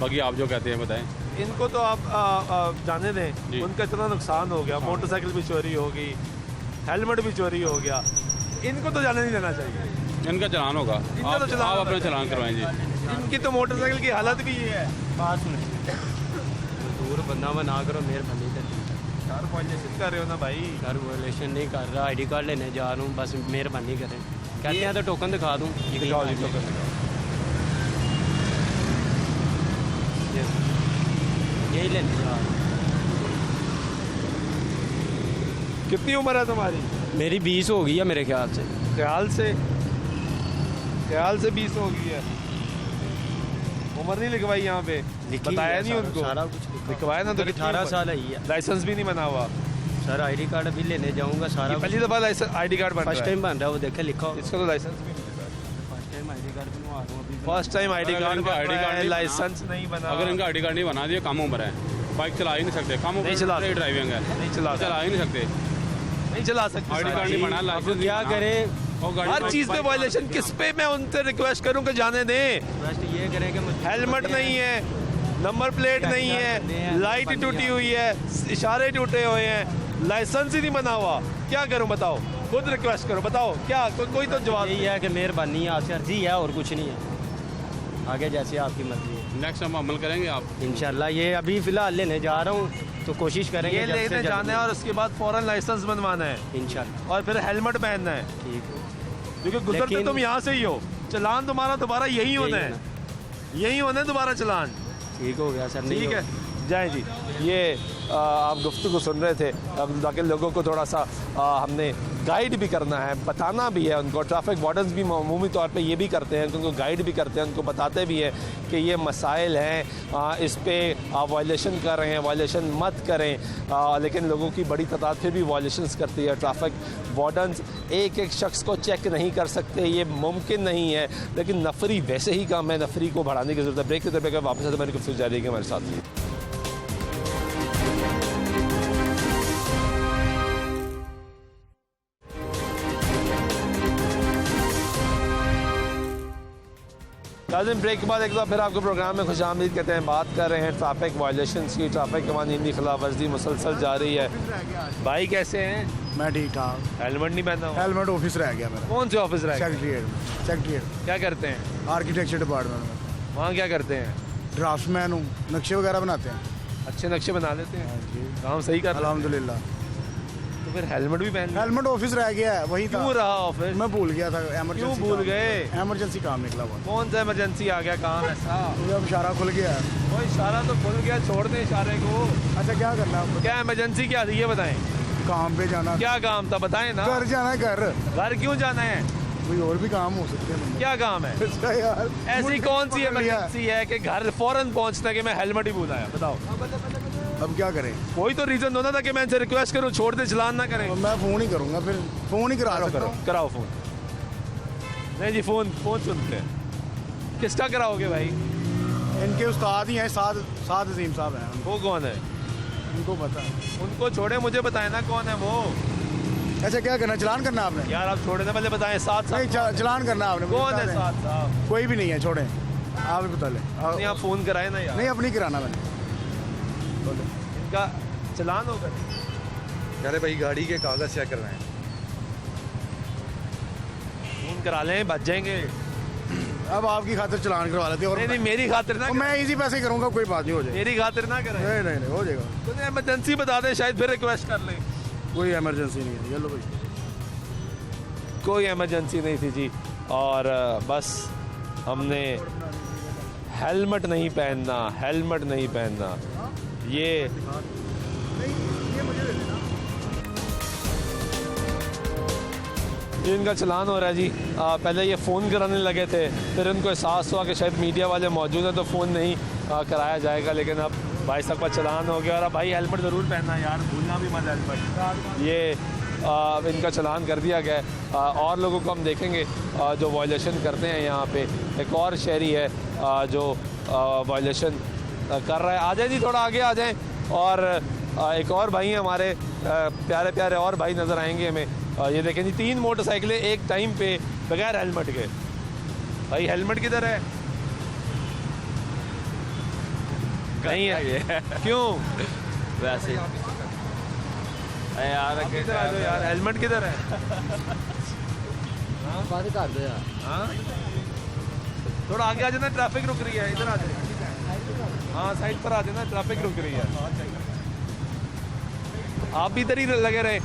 बाकी आप जो कहते हैं बताएं। इनको तो आप जाने दें, जी। उनका इतना नुकसान हो गया, मोटरसाइकिल भी चोरी हो गई, हेलमेट भी चोरी हो गया, इनको तो जाने नहीं देना चाहिए। इनका चलान होगा, इनका तो चलान आप होगा। अपना चलान करवाएं जी। इनकी तो मोटरसाइकिल की हालत भी ये है। पास में दूर बंदा में ना करो, मेहरबानी कर। कार वायलेशन कर रहे हो ना भाई? सर वायलेशन नहीं कर रहा, ID कार्ड लेने जा रहा हूँ, बस मेहरबानी करें। कहते हैं तो टोकन दिखा दूँ, दिखाओ जी, टोकन दिखाओ। यही लेने जा रहा हूँ। कितनी उम्र है तुम्हारी? मेरी 20 हो गई है मेरे ख्याल से। ख्याल से 20 हो गई है। उम्र नहीं लिखवाई यहाँ पे? लिखी बताया है नहीं सारा- उनको? सारा कुछ लिखा। लिखवाया ना तो कितनी 18 उम्र? साल है। लाइसेंस भी नहीं बना हुआ? सर ID कार्ड अभी लेने जाऊँगा, सारा पहली दफा लाइसेंस ID कार्ड बन फर्स्ट रहा है। टाइम बन रहा है, वो देखे लिखा हो। इसका तो लाइसेंस भी नहीं मिला। फर्स्ट टाइम ID कार्ड बनवा रहा हूँ अभी। फर्स्ट टाइम ID अगर कार्ड इनका ID कार्ड नहीं लाइसेंस नहीं बना। अगर इनका ID कार्ड नहीं बना दिया, कम उम्र है, बाइक चला ही नहीं सकते, कम उम्र नहीं चला में सकते। ड्राइविंग है, नहीं चला चला ही नहीं सकते। नहीं चला सकते। ID कार्ड नहीं बना, लाइसेंस नहीं क्या बना। करें? और गाड़ी हर चीज पे वायलेशन। किस पे मैं उनसे रिक्वेस्ट करूं कि जाने दें? फर्स्ट ये करें कि हेलमेट नहीं है, नंबर प्लेट नहीं है, लाइट टूटी हुई है, इशारे टूटे हुए हैं, लाइसेंस ही नहीं बना हुआ। क्या करूं बताओ? खुद रिक्वेस्ट करो, बताओ क्या? कोई तो जवाब यही है कि मेहरबानी है, आपसे अर्जी है और कुछ नहीं है। आगे जैसे आपकी मर्जी है, नेक्स्ट हम अमल करेंगे आप। इंशाल्लाह। ये अभी फ़िलहाल लेने जा रहा हूँ, तो कोशिश करेंगे ये जल्द से लेने जल्द। जाना है और उसके बाद फौरन लाइसेंस बनवाना है इंशाल्लाह। और फिर हेलमेट पहनना है, ठीक है, क्योंकि गुजरते लेकिन- तुम यहाँ से ही हो। चलान तुम्हारा दोबारा यही होना है, यही होना है दोबारा चलान। ठीक हो गया सर। नहीं ठीक है, हो- जाएं जी। ये आप गुफ्तगू सुन रहे थे, अब ताकि लोगों को थोड़ा सा हमने गाइड भी करना है, बताना भी है उनको। ट्रैफिक वार्डन्स भी मामूली तौर पे ये भी करते हैं, उनको गाइड भी करते हैं, उनको बताते भी हैं कि ये मसाइल हैं, इस पे आप वायलेशन कर रहे हैं, वायलेशन मत करें। लेकिन लोगों की बड़ी तादाद फिर भी वायलेशंस करती है। ट्रैफिक वार्डन्स एक एक शख्स को चेक नहीं कर सकते, ये मुमकिन नहीं है, लेकिन नफरी वैसे ही काम है, नफरी को बढ़ाने की ज़रूरत है। ब्रेक के दौरान वापस आते मेरी गुफ्तगू जारी है हमारे साथ। नाज़रीन, ब्रेक के बाद एक बार फिर आपके प्रोग्राम में खुशामदीद कहते हैं। बात कर रहे हैं ट्रैफिक वायलेशंस की, ट्रैफिक कवानीन की खिलाफ वर्जी मुसलसल जारी है। भाई कैसे हैं? मैं ठीक ठाक। हेलमेट नहीं पहना हुआ? हेलमेट ऑफिस रह गया मेरा, कौन से ऑफिस रह गए? सेक्रेटरीट। क्या करते हैं? आर्किटेक्चर डिपार्टमेंट में। वहाँ क्या करते हैं? ड्राफ्टमैन हूँ, नक्शे वगैरह बनाते हैं। अच्छे नक्शे बना लेते हैं, काम सही कर रहे हैं। अल्हम्दुलिल्लाह। तो फिर हेलमेट भी पहन हेलमेट ऑफिस रह गया है, वही था। क्यों रहा ऑफिस? मैं भूल गया था, इमरजेंसी। क्यों भूल गए? इमरजेंसी काम निकला हुआ। कौन सा इमरजेंसी आ गया काम ऐसा? मुझे अब इशारा खुल गया है। वो इशारा तो खुल गया, छोड़ दे इशारे को। अच्छा क्या करना है आपको? क्या इमरजेंसी क्या थी ये बताएं। काम पे जाना। क्या काम था बताएं ना। घर जाना है, घर क्यों जाना है? कोई और भी काम हो सकते हैं। क्या काम है? अच्छा यार, ऐसी कौन सी पकड़ लिया। इमरजेंसी है कि घर फौरन पहुंचना कि मैं हेलमेट ही भूल आया? बताओ। अब क्या करें? कोई तो रीजन दो ना था कि मैं इनसे रिक्वेस्ट करूं छोड़ दे, चलान ना करें। मैं फ़ोन ही करूँगा, फिर फ़ोन ही करा सकता हूँ। कराओ फोन। नहीं जी, फोन सुनते हैं। किसका कराओगे भाई? इनके उस्ताद ही हैं, साद अजीम साहब हैं। वो कौन है? उनको पता है। उनको छोड़े, मुझे बताए ना कौन है वो। अच्छा क्या करना, चलान करना आपने? यार आप छोड़े ना, पहले बताएं। साथ नहीं, चलान करना आपने। कौन है साथ साहब? कोई भी नहीं है, छोड़ें। आप ही बता लें। नहीं, आप फोन कराए ना यार। नहीं, अपनी कराना मैंने। इनका चलान होगा। अरे भाई गाड़ी के कागज चेक कर रहे हैं। फोन करा लें, बच जाएंगे। अब आपकी खातिर चलान करवा लेते हैं। और नहीं, मेरी खातिर ना। मैं इसी पैसे करूंगा, कोई बात नहीं, हो जाएगा। मेरी खातिर ना करें। नहीं हो जाएगा। तो इमरजेंसी बता दें, शायद फिर रिक्वेस्ट कर लें। कोई इमरजेंसी नहीं है। ये लो भाई, कोई इमरजेंसी नहीं थी जी, और बस हमने हेलमेट नहीं पहनना ये इनका चलान हो रहा है जी। पहले ये फ़ोन कराने लगे थे, फिर इनको एहसास हुआ कि शायद मीडिया वाले मौजूद हैं तो फ़ोन नहीं कराया जाएगा, लेकिन अब भाई साहब का चलान हो गया। और अब भाई हेलमेट ज़रूर पहनना यार, भूलना भी मत हेलमेट। ये इनका चलान कर दिया गया है। और लोगों को हम देखेंगे जो वायलेशन करते हैं। यहाँ पे एक और शहरी है जो वायलेशन कर रहा है। आ जाए जी, थोड़ा आगे आ जाएं। और एक और भाई हैं हमारे, प्यारे प्यारे और भाई नज़र आएंगे हमें। ये देखें जी, 3 मोटरसाइकिलें एक टाइम पे बगैर हेलमेट के। भाई हेलमेट किधर है? नहीं है ये। क्यों? वैसे यार किधर आ जाओ यार, हेलमेट किधर है? बात कर दो यार। हाँ, थोड़ा आगे आ जाना, ट्रैफिक रुक रही है। इधर आ जाए। हाँ, साइड पर आ जाना, ट्रैफिक रुक रही है। आप भी इधर ही लगे रहे,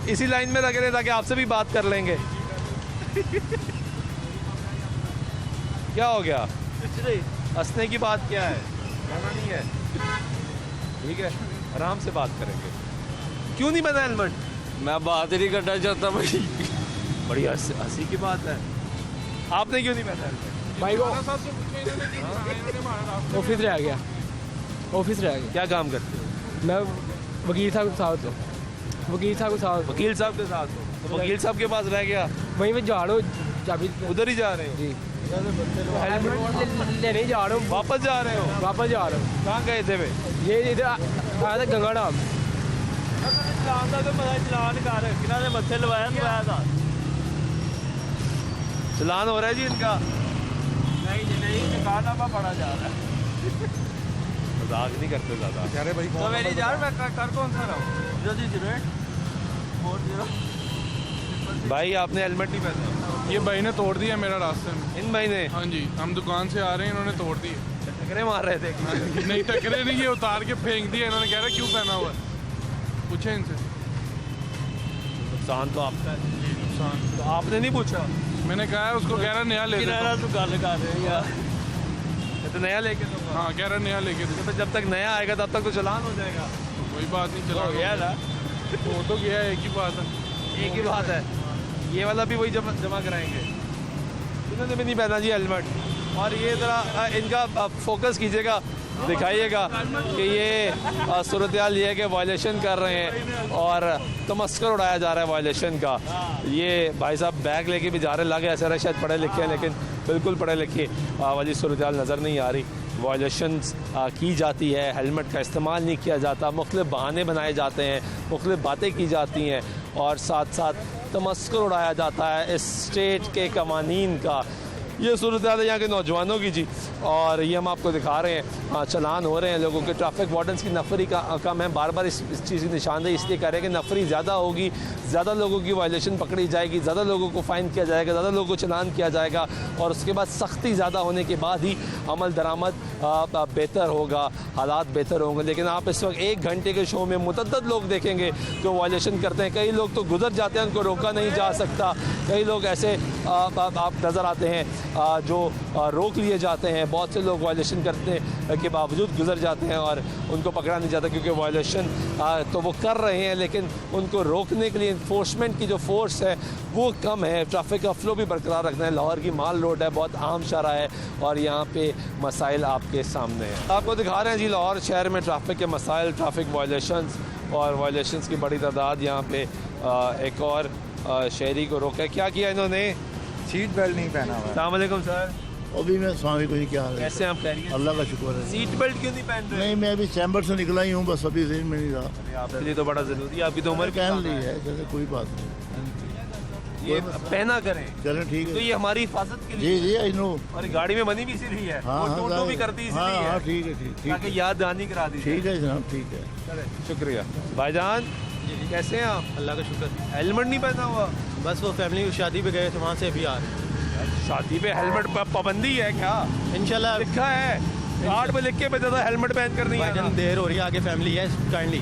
इसी लाइन में लगे रहे, ताकि आपसे भी बात कर लेंगे। क्या हो गया? हंसने की बात क्या है? गाना नहीं है, ठीक है, आराम से बात करेंगे। क्यों नहीं पहना हेलमेट? मैं बात ही नहीं करना चाहता भाई। बड़ी हंसी की बात है। आपने क्यों नहीं पहना हेलमेट? भाई वो ऑफिस रह गया। क्या काम करते हो? मैं वकील साहब के साथ हूँ। वकील साहब के साथ हो? तो वकील साहब के पास रह गया, वहीं में जा रहा हूँ, चाबी उधर ही जा रहे हो? जी हेलमेट लेने जा रहा हूँ। वापस जा रहे हो? वापस जा रहा हूँ। कहाँ गए थे वे? ये इधर आया था गंगा डाम। चलान हो रहा है जी इनका। नहीं निकालना पड़ा जा रहा है। मजाक नहीं करते ज़्यादा। अरे भाई तो मेरी यार मैं कर कौन सा रहा हूँ? जल्दी 0840। भाई आपने हेलमेट नहीं पहना? ये भाई ने तोड़ दिया मेरा रास्ते में। इन भाई ने? हाँ जी, हम दुकान से आ रहे हैं, इन्होंने तोड़ दिए। टकरे मार रहे थे? नहीं टकरे नहीं, ये उतार के फेंक दिया। इन्होंने कह रहा क्यों पहना हुआ है, पूछे इनसे। नुकसान तो आपका है। नुकसान तो आपने नहीं पूछा? मैंने कहा है उसको, कह रहा नया ले लेता हूं। तू गल कर रहे हैं यार। तो नया लेके दो। हाँ, कह रहा नया लेके दे। तो जब तक नया आएगा तब तक तो चलान हो जाएगा। कोई बात नहीं, चला गया ना। वो तो गया, एक ही बात है। एक ही बात है, ये वाला भी वही जमा कराएंगे। इन्होंने भी नहीं पहना जी हेलमेट। और ये ज़रा इनका फोकस कीजिएगा, दिखाइएगा कि ये सूरत हाल ये है कि वायलेशन कर रहे हैं और तमस्कर उड़ाया जा रहा है वायलेशन का। ये भाई साहब बैग लेके भी जा रहे, लगे ऐसा रहा शायद पढ़े लिखे हैं, लेकिन बिल्कुल पढ़े लिखे वाली सूरत हाल नज़र नहीं आ रही। वायलेशंस की जाती है, हेलमेट का इस्तेमाल नहीं किया जाता, मुख्तलिफ बहाने बनाए जाते हैं, मुख्तलिफ बातें की जाती हैं और साथ साथ तमस्कर उड़ाया जाता है इस स्टेट के कवानीन का। ये सूरत हाल है यहाँ के नौजवानों की जी। और ये हम आपको दिखा रहे हैं चलान हो रहे हैं लोगों के। ट्रैफिक वार्डन्स की नफरी का कम है, बार बार इस चीज़ की निशानदेही इसलिए कर रहे हैं कि नफरी ज़्यादा होगी, ज़्यादा लोगों की वायलेशन पकड़ी जाएगी, ज़्यादा लोगों को फ़ाइन किया जाएगा, ज़्यादा लोगों को चलान किया जाएगा और उसके बाद सख्ती ज़्यादा होने के बाद ही अमल दरामद बेहतर होगा, हालात बेहतर होंगे। लेकिन आप इस वक्त 1 घंटे के शो में मुतअद्दद लोग देखेंगे जो वायलेशन करते हैं। कई लोग तो गुजर जाते हैं, उनको रोका नहीं जा सकता। कई लोग ऐसे आप नज़र आते हैं जो रोक लिए जाते हैं। बहुत से लोग वायलेशन करने के बावजूद गुजर जाते हैं और उनको पकड़ा नहीं जाता क्योंकि वायलेशन तो वो कर रहे हैं, लेकिन उनको रोकने के लिए इन्फोर्समेंट की जो फोर्स है वो कम है। ट्रैफिक का फ्लो भी बरकरार रखना है। लाहौर की माल रोड है, बहुत आम शाहरा है और यहाँ पे मसाइल आपके सामने हैं। आपको दिखा रहे हैं जी लाहौर शहर में ट्रैफिक के मसाइल, ट्रैफिक वायलेशंस और वायलेशंस की बड़ी तादाद। यहाँ पे एक और शहरी को रोका है। क्या किया इन्होंने? सीट बेल्ट नहीं पहना हुआ। अस्सलाम वालेकुम सर। अभी मैं स्वामी को क्या हाल है? कैसे आप कह रही हैं? अल्लाह का शुक्र है। सीट बेल्ट क्यों नहीं पहन रहे? नहीं, मैं अभी चैम्बर से निकला ही हूँ, बस अभी से में नहीं रहा। आपके लिए तो बड़ा ज़रूरी है, आपकी तो उम्र पहन ली है, जैसे कोई बात नहीं। ये पहना करें। चलें ठीक है। तो ये हमारी हिफाजत के लिए। जी आई नो। और गाड़ी में बनी भी इसीलिए है। हाँ, वो टूटो भी करती इसीलिए है। ठीक है, ठीक ताकि याद दहानी करा दी। ठीक है जनाब, ठीक है। चले, शुक्रिया भाईजान। कैसे हैं आप? अल्लाह का शुक्र। हेलमेट नहीं पहना हुआ? बस वो फैमिली की शादी पे गए थे, वहाँ से अभी आ रहे हैं। शादी पे हेलमेट पाबंदी है क्या? इंशाल्लाह लिखा है कार्ड पे लिख के भेजा था हेलमेट पहन कर नहीं आना। भाईजान देर हो रही है, आगे फैमिली है, काइंडली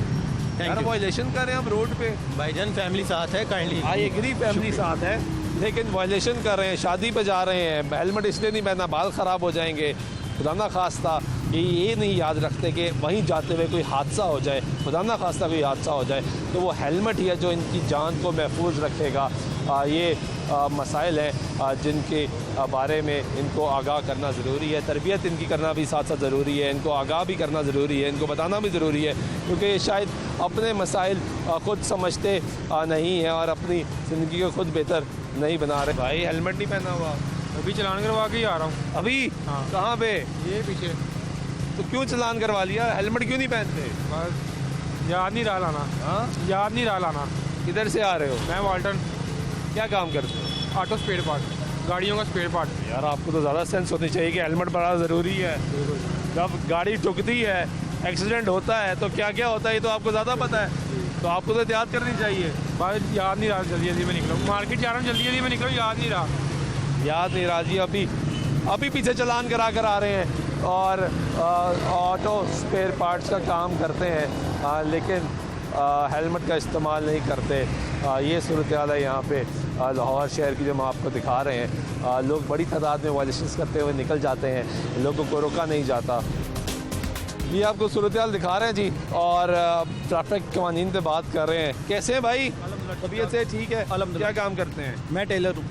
थैंक यू। वायलेशन कर रहे हैं हम रोड पे। भाईजान फैमिली साथ है, काइंडली। आई एग्री, फैमिली साथ है, लेकिन वायलेशन कर रहे हैं, शादी पे जा रहे हैं, हेलमेट इसलिए नहीं पहना, बाल ख़राब हो जाएंगे, खुदा ना खास्ता ये नहीं याद रखते कि वहीं जाते हुए कोई हादसा हो जाए, खुदा ना खास्ता कोई हादसा हो जाए, तो वो हेलमेट ही है जो इनकी जान को महफूज रखेगा। ये मसाइल हैं जिनके बारे में इनको आगाह करना ज़रूरी है। तरबियत इनकी करना भी साथ साथ ज़रूरी है, इनको आगाह भी करना ज़रूरी है, इनको बताना भी ज़रूरी है, क्योंकि ये शायद अपने मसाइल ख़ुद समझते नहीं हैं और अपनी ज़िंदगी को खुद बेहतर नहीं बना रहे। भाई हेलमेट नहीं पहना हुआ? अभी चलान करवा के ही आ रहा हूँ। अभी? हाँ। कहाँ पे? ये पीछे। तो क्यों चलान करवा लिया? हेलमेट क्यों नहीं पहनते? बस याद नहीं रहा लाना। हाँ, याद नहीं रहा लाना। किधर से आ रहे हो? मैं वाल्टन। क्या काम करते हो? ऑटो स्पेयर पार्ट, गाड़ियों का स्पेयर पार्ट। यार आपको तो ज़्यादा सेंस होनी चाहिए कि हेलमेट बड़ा ज़रूरी है। जब गाड़ी ठुकती है, एक्सीडेंट होता है तो क्या क्या होता है ये तो आपको ज़्यादा पता है, तो आपको तो एहतियात करनी चाहिए। बस याद नहीं रहा, जल्दी जल्दी में निकला, मार्केट जा रहा हूँ, जल्दी जल्दी में निकला, याद नहीं रहा। याद नहीं रहा जी। अभी पीछे चलान करा कर आ रहे हैं और ऑटो स्पेयर पार्ट्स का काम करते हैं, लेकिन हेलमेट का इस्तेमाल नहीं करते। ये सूरत हाल है यहाँ पे लाहौर शहर की जो हम आपको दिखा रहे हैं। लोग बड़ी तादाद में वायलेशंस करते हुए निकल जाते हैं, लोगों को रोका नहीं जाता। ये आपको सूरत हाल दिखा रहे हैं जी और ट्रैफिक कवानीन पे बात कर रहे हैं। कैसे हैं भाई? तबीयत से ठीक है? क्या काम करते हैं? मैं टेलर हूँ।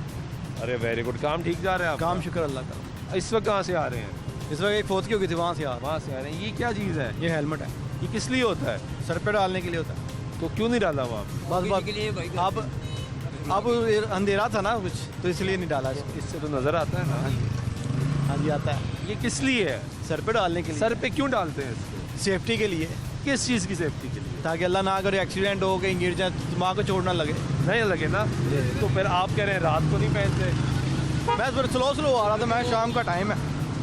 अरे वेरी गुड, काम ठीक जा रहा है आपका? काम शुक्र अल्लाह का। इस वक्त कहाँ से आ रहे हैं? इस वक्त एक फोत की हो गई थी, वहाँ से वहाँ से आ रहे हैं। ये क्या चीज़ है? ये हेलमेट है, ये किस लिए होता है? सर पे डालने के लिए होता है। तो क्यों नहीं डाला हुआ? बस अब अंधेरा था ना कुछ, तो इसलिए नहीं डाला। इससे तो नज़र आता है ना। हाँ जी आता है। ये किस लिए है? सर पे डालने के लिए। सर पे क्यों डालते हैं इसको? सेफ्टी के लिए। किस चीज़ की सेफ्टी के लिए? ताकि अल्लाह ना करे एक्सीडेंट हो, कहीं गिर जाए, दिमाग को चोट ना लगे। नहीं लगे ना? तो फिर आप कह रहे हैं रात को नहीं पहनते? मैं फिर स्लो आ रहा था, मैं शाम का टाइम है।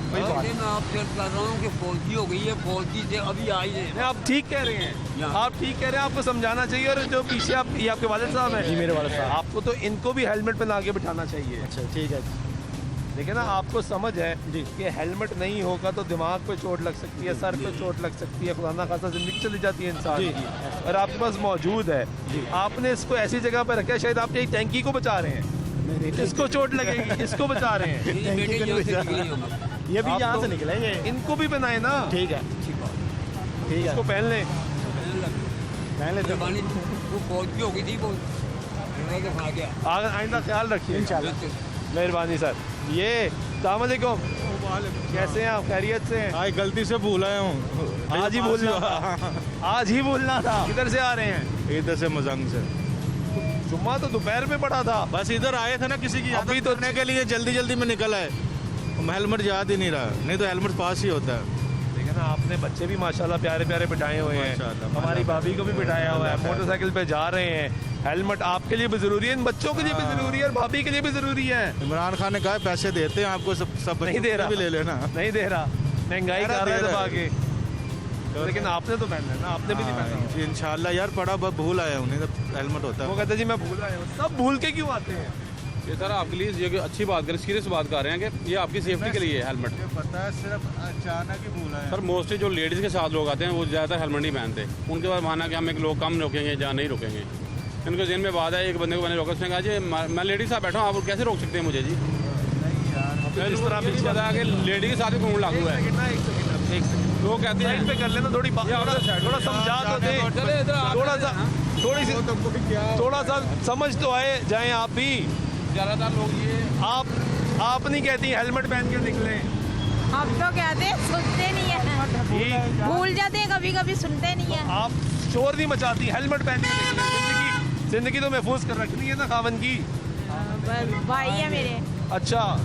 मैं आपसे कर रहा हूँ कि फौजी हो गई है, फौजी से अभी आई है। आप ठीक कह रहे हैं, आप ठीक कह रहे हैं, आपको समझाना चाहिए। और जो पीछे आप, ये आपके वालिद साहब हैं? जी मेरे वालिद साहब। आपको तो इनको भी हेलमेट पहना के बिठाना चाहिए। अच्छा ठीक है। लेकिन ना आपको समझ है कि हेलमेट नहीं होगा तो दिमाग पे चोट लग सकती है, सर पे चोट लग सकती है, खुदा खासा जिंदगी चली जाती है इंसान की। और आपके पास मौजूद है, आपने इसको ऐसी जगह पर रखा है, शायद आप एक टैंकी को बचा रहे हैं, इसको चोट लगेगी, इसको बचा रहे हैं। ये भी यहाँ से निकलेंगे, इनको भी पहनाए ना। ठीक है ठीक है, इसको पहन लें, पहन लेते। वो फौजी हो गई थी, वो आइंदा ख्याल रखिए इंशाल्लाह। मेहरबानी सर। ये अस्सलाम वालेकुम, कैसे हैं आप? खैरियत से हैं? आज गलती से भूल आया हूँ, आज ही भूलना था, आज ही भूलना था। किधर से आ रहे हैं? इधर से मजंग से। जुम्मा तो दोपहर में पड़ा था। बस इधर आए थे ना किसी की याद करने के लिए, जल्दी जल्दी में निकल आए। हेलमेट याद ही नहीं रहा, नहीं तो हेलमेट पास ही होता है। लेकिन आपने बच्चे भी माशाल्लाह प्यारे प्यारे बिठाए हुए हैं, हमारी भाभी को भी बिठाया हुआ है, मोटरसाइकिल पे जा रहे हैं। हेलमेट आपके लिए भी जरूरी है, इन बच्चों के लिए भी जरूरी है और भाभी के लिए भी जरूरी है। इमरान खान ने कहा पैसे देते हैं आपको, सब नहीं दे रहा, भी ले लेना। नहीं दे रहा, महंगाई कर रहा है सब आगे। लेकिन आपने तो पहनना है ना, आपने भी नहीं पहना। इंशाल्लाह यार, पड़ा बहुत भूल आया उन्हें तो हेलमेट होता है। वो कहते जी मैं भूल आया हूँ। सब भूल के क्यों आते हैं? ये सर आपके लिए ये अच्छी बात करें, सीरियस बात कर रहे हैं कि ये आपकी सेफ्टी के लिए है हेलमेट। पता है सिर्फ अचानक ही भूल आया। सर मोस्टली जो लेडीज़ के साथ लोग आते हैं वो ज़्यादातर हेलमेट नहीं पहनते। उनके बाद माना कि हम एक लोग कम रोकेंगे या नहीं रोकेंगे। इनके जेन में बात है, एक बंदे को मैंने रोका, उसने कहा जी मैं लेडीज साथ बैठा हूँ, आप कैसे रोक सकते हैं मुझे जी? इस तरह पीछे बताया कि लेडी के साथ ही कानून लागू है। लोग कहते हैं पे कर लेना, थोड़ी थोड़ा समझा तो दे, थोड़ा सा समझ तो आए जाए आप भी। ज़्यादातर लोग ये आप नहीं कहती हेलमेट पहन के निकले। हम तो कहते हैं, सुनते नहीं है, भूल जाते हैं, कभी कभी सुनते नहीं है। आप शोर नहीं मचाती, हेलमेट पहन के निकले। जिंदगी तो महफूज कर रखनी है ना खावन की। भाई है मेरे। अच्छा,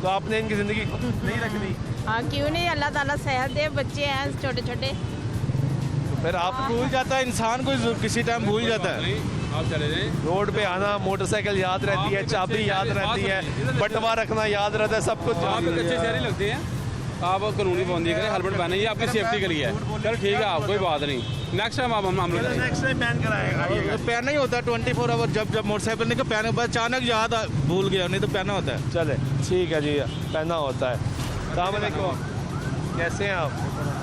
तो आपने इनकी जिंदगी नहीं रखनी? हाँ, क्यों नहीं, अल्लाह ताला सेहत दे, बच्चे हैं छोटे छोटे। तो फिर आप भूल जाता है इंसान को, किसी टाइम भूल जाता है। आप चले जाएं। रोड पे आना, मोटरसाइकिल याद रहती है, चाबी याद रहती है, बटवा रखना याद रहता है, सब कुछ। आप एक अच्छे शहरी लगते हैं, आप कानूनी पाबंदी करें, हेलमेट पहने, ये आपकी सेफ्टी के लिए है। चल ठीक है, आप कोई बात नहीं, नेक्स्ट टाइम आप हम लोग नेक्स्ट टाइम बैन कराएगा। पहना ही होता है 24 आवर, जब मोटरसाइकिल निकल पहने, बस अचानक याद भूल गया, नहीं तो पहना होता है। चले ठीक है जी, पहना होता है। अस्सलाम वालेकुम, कैसे हैं आप?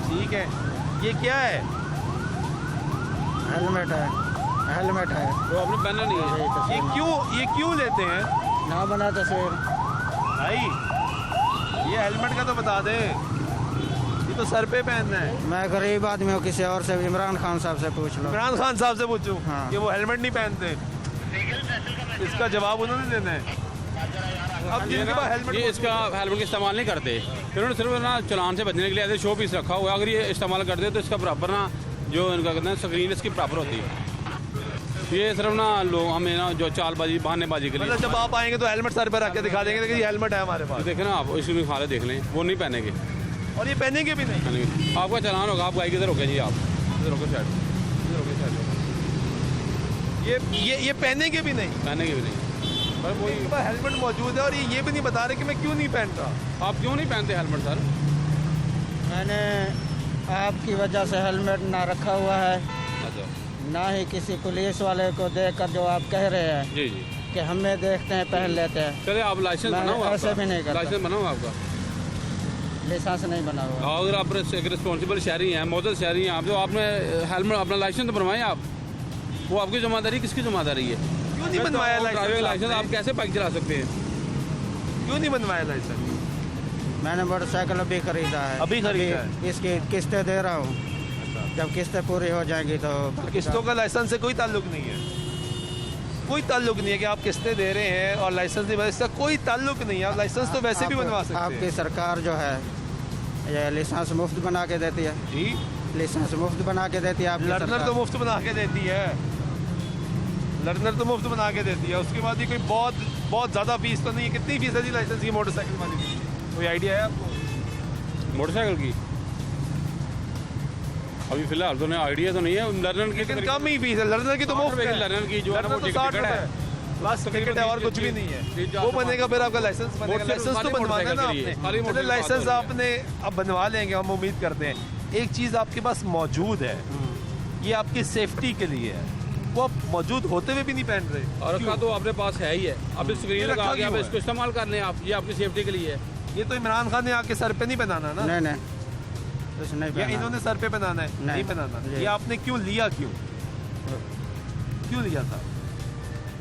ठीक है। ये क्या है? हेलमेट है, हेलमेट है। तो आपने पहना नहीं है। ये क्यों लेते हैं ना बना तस्वीर भाई? ये हेलमेट का तो बता दे, ये तो सर पे पहनना है। मैं गरीब आदमी हूँ, किसी और से, इमरान खान साहब से पूछ लो। इमरान खान साहब से पूछूं हाँ। कि वो हेलमेट नहीं पहनते? इसका जवाब उन्होंने देना है। अब जिनके पास हेलमेट, ये इसका हेलमेट का इस्तेमाल नहीं करते, फिर उन्होंने सिर्फ ना चलान से बचने के लिए ऐसे शो पीस रखा हुआ है। अगर ये इस्तेमाल करते तो इसका बराबर ना जो इनका कहते हैं स्क्रीन इसकी बराबर होती है। ये सिर्फ ना लोग हमें ना जो चालबाजी बहानेबाजी के लिए। मतलब जब आप आएंगे तो हेलमेट सर पे रख के दिखा देंगे कि ये हेलमेट है हमारे पास। देखें ना आप इसकी हालत देख लें, वो नहीं पहनेंगे और ये पहनेंगे भी नहीं। आपका चलान होगा, आप गाड़ी किधर रोके जी? आप इधर रोके साइड, इधर रोके साइड। ये पहनेंगे भी नहीं, पहनेंगे भी नहीं। पर वही हेलमेट मौजूद है और ये भी नहीं बता रहे कि मैं क्यों नहीं पहन रहा। आप क्यों नहीं पहनते हेलमेट सर? मैंने आपकी वजह से हेलमेट ना रखा हुआ है, अच्छा, ना ही किसी पुलिस वाले को देखकर जो आप कह रहे हैं जी जी, कि हमें देखते हैं पहन लेते हैं। चलिए आप लाइसेंस मैं बनाओ, ऐसे भी नहीं करता। लाइसेंस बनाओ आपका। लाइसेंस नहीं बना हुआ। अगर आप एक रिस्पॉन्सिबल शहरी हैं, मौजूद शहरी हैं आप, तो आपने हेलमेट अपना लाइसेंस तो बनवाएं आप। वो आपकी जिम्मेदारी, किसकी जिम्मेदारी है? क्यों नहीं बनवाया ड्राइविंग लाइसेंस? आप कैसे बाइक चला सकते हैं? क्यों नहीं बनवाया लाइसेंस? मैंने मोटरसाइकिल अभी खरीदा है, अभी खरीदा है? इसकी किस्तें दे रहा हूँ, जब किस्तें पूरी हो जाएंगी तो किस्तों का लाइसेंस से कोई ताल्लुक नहीं है, कोई ताल्लुक नहीं है कि आप किस्तें दे रहे हैं और लाइसेंस नहीं, इसका कोई ताल्लुक नहीं है। आप लाइसेंस तो वैसे भी बनवा सकते हैं। आपकी सरकार जो है ये लाइसेंस मुफ्त बना के देती है जी, लाइसेंस मुफ्त बना के देती है आपकी लर्नर सरकार। तो मुफ्त बना के देती है, लर्नर तो मुफ्त बना के देती है। उसके बाद ये कोई बहुत ज़्यादा फीस तो नहीं है। कितनी फीस है जी लाइसेंस की मोटरसाइकिल वाली की? कोई आइडिया है आपको मोटरसाइकिल की? अभी फिलहाल तो नहीं, आइडिया तो नहीं है। लर्नर की लेकिन कम ही फीस है, लर्नर की तो मुफ्त है। लर्नर की जो है ना वो टिकट है, बस टिकट है और कुछ भी नहीं है। वो बनेगा फिर आपका लाइसेंस बनेगा। लाइसेंस तो बनवाना है ना आपने, लाइसेंस आपने अब बनवा लेंगे, हम उम्मीद करते हैं। एक चीज़ आपके पास मौजूद है, ये आपकी सेफ्टी के लिए है, वो आप मौजूद होते हुए भी नहीं पहन रहे। और रखा तो आपके पास है ही है, अब स्क्रीन लगा के आप इसको इस्तेमाल कर लें आप, ये आपकी सेफ्टी के लिए है। ये तो इमरान खान ने आके सर पे नहीं बनाना ना? नहीं, उसने या इन्होंने सर पे बनाना है? नहीं बनाना। ये आपने क्यों लिया, क्यों लिया था?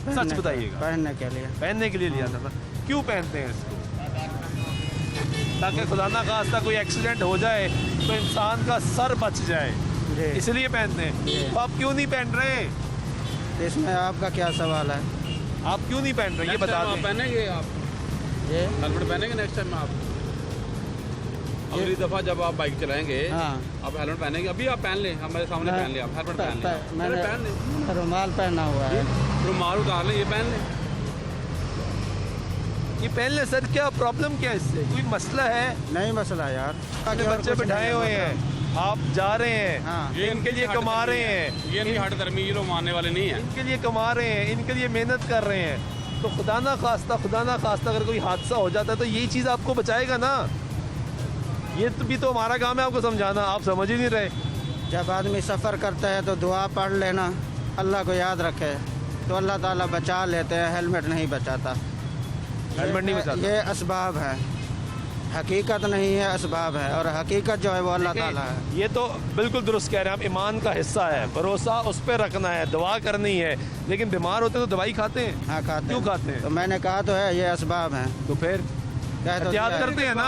सच बताइएगा। पहनने के लिए। पहनने के लिए लिया था ना? क्यों पहनते हैं इसको? ताकि खुदा ना खास्ता कोई एक्सीडेंट हो जाए तो इंसान का सर बच जाए, इसलिए पहनते हैं। तो आप क्यों नहीं पहन रहे? इसमें आपका क्या सवाल है? आप क्यों नहीं पहन रहे ये बता दें। पहनेंगे आप ये हेलमेट पहनेंगे नेक्स्ट टाइम आप? अगली दफ़ा जब आप बाइक चलाएंगे आप हेलमेट पहनेंगे? अभी आप पहन लें, हमारे सामने पहन लें, आप हेलमेट पहन लें। मैंने पहन लें, रुमाल पहना हुआ है। रुमाल उतार लें, ये पहन लें। ये पहन ले सर, क्या प्रॉब्लम क्या है इससे? कोई मसला है? नहीं मसला यार, अपने बच्चे बिठाए हुए हैं, आप जा रहे हैं, हाँ। ये इनके लिए कमा रहे हैं, ये नहीं हट धर्मी, ये लोग मानने वाले नहीं हैं। इनके लिए कमा रहे हैं, इनके लिए मेहनत कर रहे हैं, तो खुदा ना खास्ता अगर कोई हादसा हो जाता है तो यही चीज़ आपको बचाएगा ना। ये तो भी तो हमारा काम है आपको समझाना, आप समझ ही नहीं रहे। जब आदमी सफ़र करता है तो दुआ पढ़ लेना, अल्लाह को याद रखे तो अल्लाह ताला बचा लेते हैं। हेलमेट नहीं बचाता, हेलमेट नहीं बचाता, ये असबाब है, हकीकत नहीं है, असबाब है, और हकीकत जो है वो अल्लाह ताला है। ये तो बिल्कुल दुरुस्त कह रहे हैं आप, ईमान का हिस्सा है, भरोसा उस पर रखना है, दुआ करनी है। लेकिन बीमार होते तो दवाई खाते हैं? हाँ खाते क्यों हैं। खाते हैं? तो मैंने कहा तो है ये असबाब हैं, तो फिर एहतियात करते हैं ना,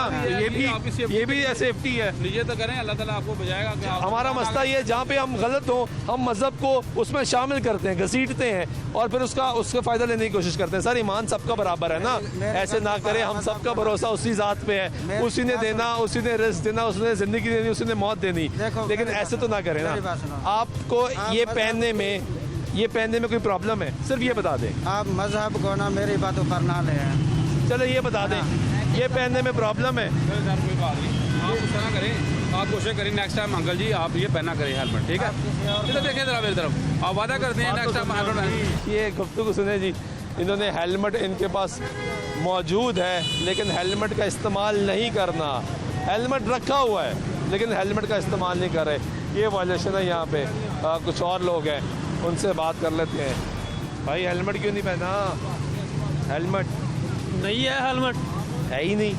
ये भी सेफ्टी है। लीजिए तो करें, अल्लाह ताला आपको बचाएगा। कि आप हमारा मसला ये जहाँ पे हम गलत हो, हम मजहब को उसमें शामिल करते हैं, घसीटते हैं और फिर उसका फ़ायदा लेने की कोशिश करते हैं। सर ईमान सबका बराबर है ना, ऐसे ना करें। हम सबका भरोसा उसी ज़ात पे है, उसी ने देना, उसी ने रिस्क देना, उसने ज़िंदगी देनी, उसी ने मौत देनी। लेकिन ऐसे तो ना करें ना। आपको ये पहनने में कोई प्रॉब्लम है? सिर्फ ये बता दें। आप मजहब को ना मेरी बातों पर ना लें। चलो ये बता दें, ये पहनने में प्रॉब्लम है? सर कोई बात नहीं, आप गुस्सा ना करें, आप कोशिश करें नेक्स्ट टाइम अंकल जी आप ये पहना करें हेलमेट, ठीक है? इधर देखें जरा मेरी तरफ, आप वादा करते हैं नेक्स्ट टाइम हेलमेट। ये गुफ्तगू सुने जी, इन्होंने हेलमेट इनके पास मौजूद है लेकिन हेलमेट का इस्तेमाल नहीं करना। हेलमेट रखा हुआ है लेकिन हेलमेट का इस्तेमाल नहीं कर रहे। ये वायलेशन है। यहाँ पे कुछ और लोग हैं, उनसे बात कर लेते हैं। भाई हेलमेट क्यों नहीं पहना? हेलमेट नहीं है, हेलमेट है ही नहीं।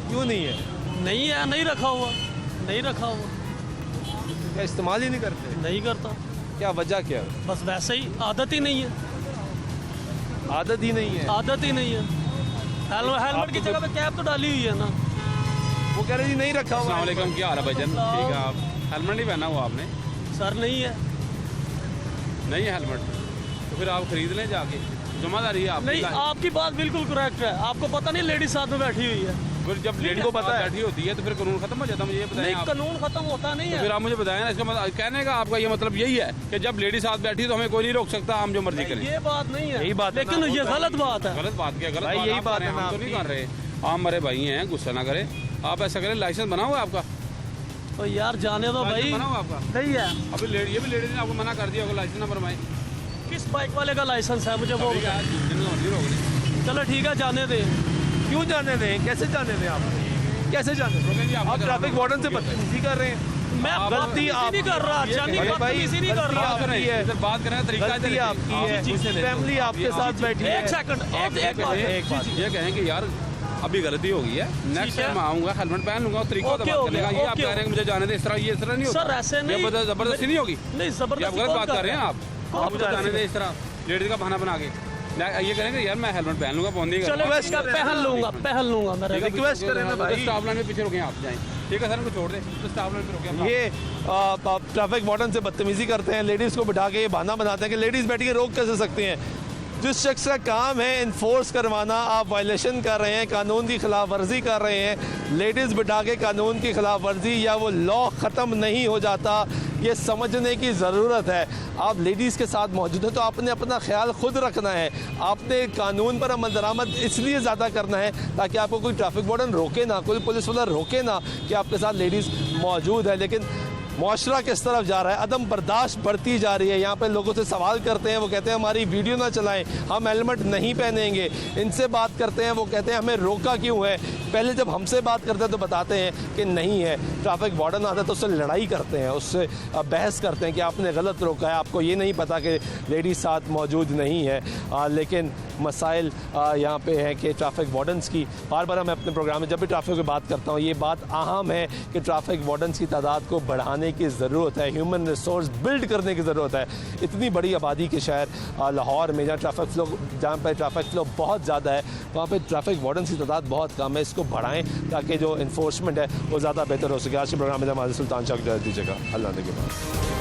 क्यों नहीं है? नहीं है, नहीं रखा हुआ। क्या इस्तेमाल ही नहीं करते? नहीं करता। क्या वजह क्या? बस वैसे ही, आदत ही नहीं है। आदत ही नहीं है। हेलमेट की जगह पे कैप तो डाली हुई है ना। वो कह रहे जी नहीं रखा हुआ। अस्सलाम वालेकुम, क्या हाल है भाईजान? ठीक है, आप हेलमेट नहीं पहना हुआ आपने? सर नहीं है हेलमेट, तो फिर आप खरीद लें जाके, जिम्मेदारी है आपकी। नहीं, आपकी बात बिल्कुल करेक्ट है। आपको पता नहीं लेडीज साथ में बैठी हुई है, फिर जब लेडीज को पता बैठी होती है तो फिर कानून खत्म हो जाता है। मुझे ये बताएं नहीं, आप। कानून खत्म होता नहीं तो है। फिर आप मुझे बताएं ना, इसका मतलब कहने का आपका ये मतलब यही है कि जब लेडीज साथ बैठी तो हमें कोई नहीं रोक सकता, हम जो मर्जी करें। ये बात नहीं है, यही बात है लेकिन ये गलत बात है। गलत बात क्या? गलत भाई बात यही आप बात कर रहे है हैं, ना हम तो नहीं आपकी। कर रहे। आप हमारे भाई हैं, गुस्सा ना करें। आप ऐसा करें, लाइसेंस बना हुआ है आपका? तो यार जाने दो भाई, बना हुआ आपका? नहीं है। अभी ये भी लेडीज ने आपको मना कर दिया होगा लाइसेंस ना बनवाएं। किस बाइक वाले का लाइसेंस है मुझे वो बताएं। रोक लें। चलो ठीक है, जाने दे। क्यों जाने दें? कैसे जाने दें? आप कैसे जाने दें? आप ट्रैफिक वार्डन से बदतमीजी कर रहे हैं। मैं गलती आप नहीं कर रहा, जानी बदतमीजी नहीं कर रहा। आपकी है, बात करने का तरीका गलती आपकी है। फैमिली आपके साथ बैठी है। एक सेकंड, एक बात। ये कहें कि यार अभी गलती हो गई है, नेक्स्ट टाइम आऊंगा हेलमेट पहन लूंगा, तरीका ओके, बात करने का। ये आप ओके, कह रहे हैं कि मुझे जाने दे, इस तरह नहीं होता। सर ऐसे नहीं, जबरदस्ती नहीं होगी। नहीं ये आप जबरदस्ती गलत कौन बात कर रहे हैं। कौन आप मुझे कर जाने रहे दे इस तरह लेडीज का बहाना बना के। ये करेंगे यार मैं हेलमेट पहन लूंगा, बंदी चलो पहन लूंगा मैं। रिक्वेस्ट करें ना भाई। स्टाफ लाइन में पीछे रुके, आप जाएं, ठीक है सर, उनको छोड़ दे, तो स्टाफ लाइन पे रुके। ये ट्रैफिक वार्डन से बदतमीजी करते हैं, लेडीज़ को बिठा के ये बहाना बनाते हैं कि लेडीज़ बैठ के रोक कैसे सकती हैं। जिस शख्स का काम है इन्फोर्स करवाना, आप वायलेशन कर रहे हैं, कानून की खिलाफ वर्जी कर रहे हैं। लेडीज़ बिठा के कानून की खिलाफ वर्जी या वो लॉ ख़त्म नहीं हो जाता, ये समझने की ज़रूरत है। आप लेडीज़ के साथ मौजूद हैं तो आपने अपना ख्याल खुद रखना है। आपने कानून पर अमल दरामद इसलिए ज़्यादा करना है ताकि आपको कोई ट्रैफिक वार्डन रोके ना, कोई पुलिस वाला रोके ना कि आपके साथ लेडीज़ मौजूद है। लेकिन मुआशरा किस तरफ जा रहा है? अदम बर्दाश्त बढ़ती जा रही है। यहाँ पे लोगों से सवाल करते हैं, वो कहते हैं हमारी वीडियो ना चलाएं, हम हेलमेट नहीं पहनेंगे। इनसे बात करते हैं, वो कहते हैं हमें रोका क्यों है? पहले जब हमसे बात करते हैं तो बताते हैं कि नहीं है। ट्रैफिक वार्डन आता है तो उससे लड़ाई करते हैं, उससे बहस करते हैं कि आपने गलत रोका है, आपको ये नहीं पता कि लेडीज साथ मौजूद नहीं है। लेकिन मसाइल यहाँ पे हैं कि ट्रैफिक वार्डन्स की, बार बार मैं अपने प्रोग्राम में जब भी ट्रैफिक की बात करता हूँ, ये बात अहम है कि ट्रैफिक वार्डन्स की तादाद को बढ़ाने की ज़रूरत है, ह्यूमन रिसोर्स बिल्ड करने की ज़रूरत है। इतनी बड़ी आबादी के शहर लाहौर में जहाँ पर ट्रैफिक फ्लो बहुत ज़्यादा है, वहाँ पर ट्रैफिक वार्डन्स की तादाद बहुत कम है। इसको बढ़ाएं ताकि जो इन्फोर्समेंट है वो ज़्यादा बेहतर हो सके। आज के प्रोग्राम में हमारे सुल्तान चौक दीजिएगा। अल्लाह के बाद।